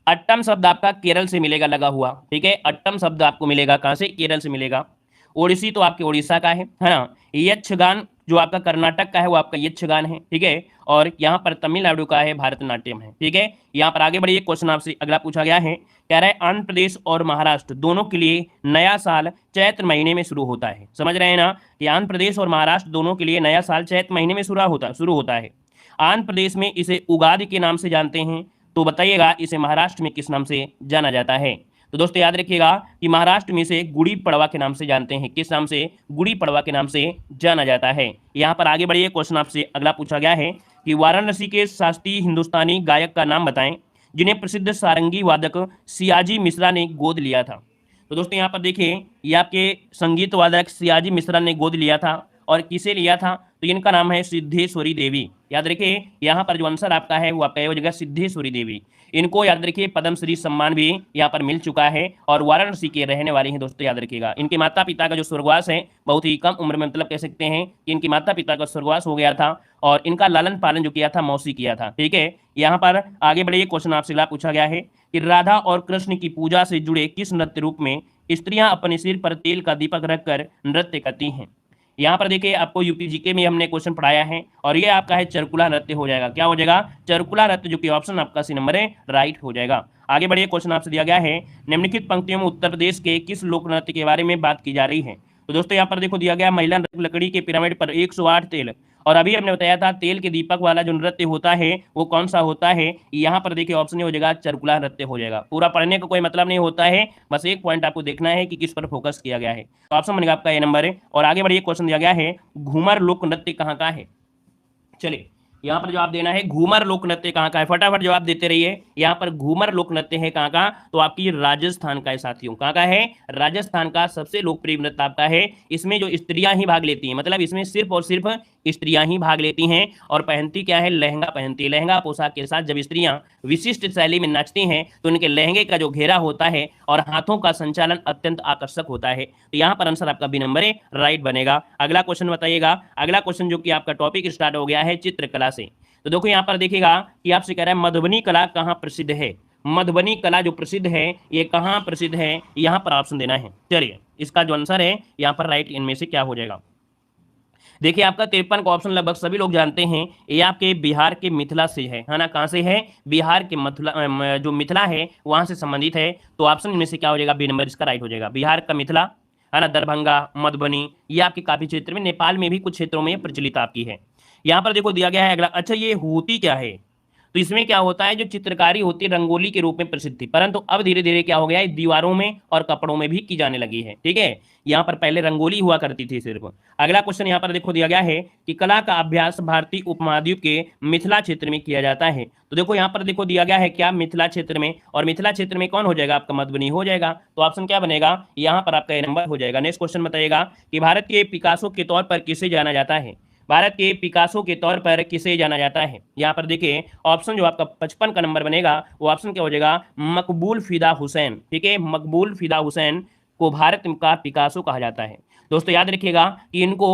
अट्टम शब्द आपका केरल से मिलेगा लगा हुआ, ठीक है। अट्टम शब्द आपको मिलेगा कहाँ से, केरल से मिलेगा। ओडिसी तो आपके उड़ीसा का है ना। यक्षगान जो आपका कर्नाटक का है वो आपका यक्षगान है, ठीक है। और यहाँ पर तमिलनाडु का है भरतनाट्यम है, ठीक है। यहाँ पर आगे बढ़िए, क्वेश्चन आपसे अगला पूछा गया है, कह रहा है आंध्र प्रदेश और महाराष्ट्र दोनों के लिए नया साल चैत्र महीने में शुरू होता है। समझ रहे हैं ना कि आंध्र प्रदेश और महाराष्ट्र दोनों के लिए नया साल चैत्र महीने में शुरू होता है। आंध्र प्रदेश में इसे उगादि के नाम से जानते हैं, तो बताइएगा इसे महाराष्ट्र में किस नाम से जाना जाता है। तो दोस्तों याद रखिएगा कि महाराष्ट्र में इसे गुड़ी पड़वा के नाम से जानते हैं। किस नाम से, गुड़ी पड़वा के नाम से जाना जाता है। यहाँ पर आगे बढ़िए, क्वेश्चन आपसे अगला पूछा गया है कि वाराणसी के शास्त्रीय हिंदुस्तानी गायक का नाम बताएं जिन्हें प्रसिद्ध सारंगी वादक सियाजी मिश्रा ने गोद लिया था। तो दोस्तों यहाँ पर देखिए, ये आपके संगीत वादक सियाजी मिश्रा ने गोद लिया था, और किसे लिया था, तो इनका नाम है सिद्धेश्वरी देवी। याद रखिए, यहाँ पर जो आंसर आपका है वो आपका हो जाएगा सिद्धेश्वरी देवी। इनको याद रखिए पद्मश्री सम्मान भी यहाँ पर मिल चुका है, और वाराणसी के रहने वाले हैं दोस्तों, याद रखिएगा। इनके माता पिता का जो स्वर्गवास है बहुत ही कम उम्र में, मतलब कह सकते हैं कि इनके माता पिता का स्वर्गवास हो गया था, और इनका लालन पालन जो किया था मौसी किया था, ठीक है। यहाँ पर आगे बढ़िए, क्वेश्चन आपसे अगला पूछा गया है कि राधा और कृष्ण की पूजा से जुड़े किस नृत्य रूप में स्त्रियां अपने सिर पर तेल का दीपक रखकर नृत्य करती हैं। यहाँ पर देखिए, आपको यूपी जीके में हमने क्वेश्चन पढ़ाया है, और ये आपका है चरकुला नृत्य हो जाएगा। क्या हो जाएगा, चरकुला नृत्य, जो कि ऑप्शन आपका सी नंबर है, राइट हो जाएगा। आगे बढ़िए, क्वेश्चन आपसे दिया गया है निम्नलिखित पंक्तियों में उत्तर प्रदेश के किस लोक नृत्य के बारे में बात की जा रही है। तो दोस्तों यहाँ पर देखो दिया गया, महिला नृत्य लकड़ी के पिरामिड पर 108 तेल, और अभी हमने बताया था तेल के दीपक वाला जो नृत्य होता है वो कौन सा होता है। यहाँ पर देखिए ऑप्शन हो जाएगा चरकुला नृत्य हो जाएगा। पूरा पढ़ने का कोई मतलब नहीं होता है, बस एक पॉइंट आपको देखना है कि किस पर फोकस किया गया है। तो ऑप्शन बनेगा आपका ए नंबर है। और आगे बढ़िए, क्वेश्चन दिया गया है घूमर लोक नृत्य कहाँ का है। चलिए, यहाँ पर जवाब देना है घूमर लोक नृत्य कहाँ का है, फटाफट जवाब देते रहिए। यहाँ पर घूमर लोक नृत्य है कहाँ का, तो आपकी राजस्थान का है साथियों। कहाँ का है, राजस्थान का सबसे लोकप्रिय नृत्य आपका है। इसमें जो स्त्रियां ही भाग लेती हैं, मतलब इसमें सिर्फ और सिर्फ स्त्रियां ही भाग लेती हैं, और पहनती क्या है, लहंगा पहनती है। लहंगा पोशाक के साथ जब स्त्रियां विशिष्ट शैली में नाचती हैं तो उनके लहंगे का जो घेरा होता है और हाथों का संचालन अत्यंत आकर्षक होता है। तो यहाँ पर आंसर आपका बी नंबर है, राइट बनेगा। अगला क्वेश्चन बताइएगा। अगला क्वेश्चन जो कि आपका टॉपिक स्टार्ट हो गया है चित्रकला से। तो देखो यहाँ पर देखिएगा कि आपसे कह रहा है मधुबनी कला कहाँ प्रसिद्ध है। मधुबनी कला जो प्रसिद्ध है ये कहाँ प्रसिद्ध है, यहाँ पर ऑप्शन देना है। चलिए, इसका जो आंसर है यहाँ पर राइट इनमें से क्या हो जाएगा। देखिए, आपका 53 का ऑप्शन लगभग सभी लोग जानते हैं, ये आपके बिहार के मिथिला से है ना। कहाँ से है, बिहार के मिथिला, जो मिथिला है वहां से संबंधित है। तो ऑप्शन इनमें से क्या हो जाएगा, बी नंबर इसका राइट हो जाएगा। बिहार का मिथिला है ना, दरभंगा, मधुबनी, ये आपके काफी क्षेत्र में, नेपाल में भी कुछ क्षेत्रों में प्रचलित आपकी है। यहाँ पर देखो दिया गया है अगला, अच्छा ये होती क्या है, तो इसमें क्या होता है, जो चित्रकारी होती है रंगोली के रूप में प्रसिद्ध थी, परंतु अब धीरे धीरे क्या हो गया है, दीवारों में और कपड़ों में भी की जाने लगी है, ठीक है। यहाँ पर पहले रंगोली हुआ करती थी सिर्फ। अगला क्वेश्चन यहाँ पर देखो दिया गया है कि कला का अभ्यास भारतीय उपमहाद्वीप के मिथिला क्षेत्र में किया जाता है। तो देखो यहाँ पर देखो दिया गया है क्या, मिथिला क्षेत्र में, और मिथिला क्षेत्र में कौन हो जाएगा, आपका मधुबनी हो जाएगा। तो ऑप्शन क्या बनेगा, यहाँ पर आपका ए नंबर हो जाएगा। नेक्स्ट क्वेश्चन बताइएगा कि भारत के पिकासो के तौर पर किसे जाना जाता है। भारत के पिकासो के तौर पर किसे जाना जाता है? यहाँ पर देखिए ऑप्शन जो आपका 55 का नंबर बनेगा वो ऑप्शन क्या हो जाएगा? मकबूल फिदा हुसैन। ठीक है, मकबूल फिदा हुसैन को भारत का पिकासो कहा जाता है। दोस्तों याद रखिएगा कि इनको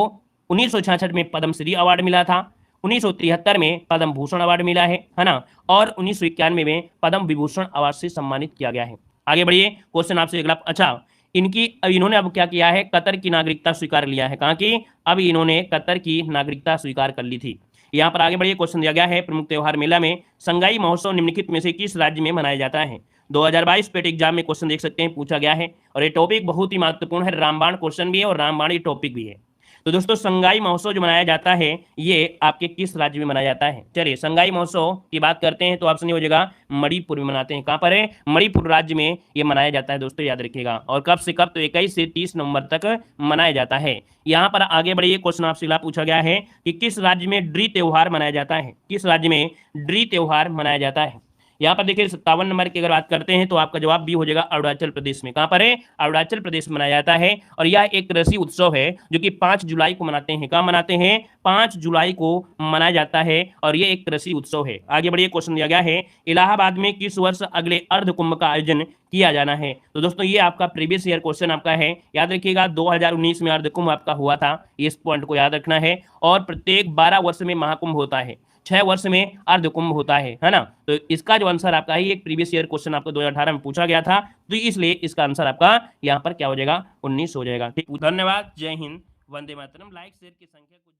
1966 में पद्मश्री अवार्ड मिला था, 1973 में पद्म भूषण अवार्ड मिला है ना, और 1991 में पद्म विभूषण अवार्ड से सम्मानित किया गया है। आगे बढ़िए, क्वेश्चन आपसे अगला। अच्छा, इन्होंने अब क्या किया है? कतर की नागरिकता स्वीकार लिया है। कहाँ की? अब इन्होंने कतर की नागरिकता स्वीकार कर ली थी। यहाँ पर आगे बढ़िए, क्वेश्चन दिया गया है प्रमुख त्योहार मेला में संगाई महोत्सव निम्नलिखित में से किस राज्य में मनाया जाता है? 2022 पेट एग्जाम में क्वेश्चन देख सकते हैं, पूछा गया है और ये टॉपिक बहुत ही महत्वपूर्ण है, रामबाण क्वेश्चन भी है और रामबाण ये टॉपिक भी है। तो दोस्तों संगाई महोत्सव जो मनाया जाता है ये आपके किस राज्य में मनाया जाता है? चलिए संगाई महोत्सव की बात करते हैं तो ऑप्शन ये हो जाएगा मणिपुर में मनाते हैं। कहां पर है? मणिपुर राज्य में ये मनाया जाता है दोस्तों, याद रखिएगा। और कब से कब? तो 21 से 30 नवंबर तक मनाया जाता है। यहाँ पर आगे बढ़िए, क्वेश्चन आपसे पूछा गया है कि किस राज्य में ड्री त्योहार मनाया जाता है? किस राज्य में ड्री त्योहार मनाया जाता है? यहाँ पर देखिए 57 नंबर की अगर बात करते हैं तो आपका जवाब भी हो जाएगा अरुणाचल प्रदेश में। कहां पर है? अरुणाचल प्रदेश में मनाया जाता है और यह एक कृषि उत्सव है जो कि 5 जुलाई को मनाते हैं। कहां मनाते हैं? 5 जुलाई को मनाया जाता है और यह एक कृषि उत्सव है। आगे बढ़िए, क्वेश्चन दिया गया है इलाहाबाद में किस वर्ष अगले अर्ध कुंभ का आयोजन किया जाना है? तो दोस्तों ये आपका प्रीवियस ईयर क्वेश्चन आपका है, याद रखिएगा 2019 में अर्ध कुंभ आपका हुआ था, इस पॉइंट को याद रखना है। और प्रत्येक 12 वर्ष में महाकुंभ होता है, 6 वर्ष में अर्ध कुंभ होता है ना। तो इसका जो आंसर आपका है एक प्रीवियस ईयर क्वेश्चन आपको 2018 में पूछा गया था, तो इसलिए इसका आंसर आपका यहाँ पर क्या हो जाएगा? 19 हो जाएगा। ठीक, धन्यवाद, जय हिंद, वंदे मातरम। लाइक शेयर की संख्या कुछ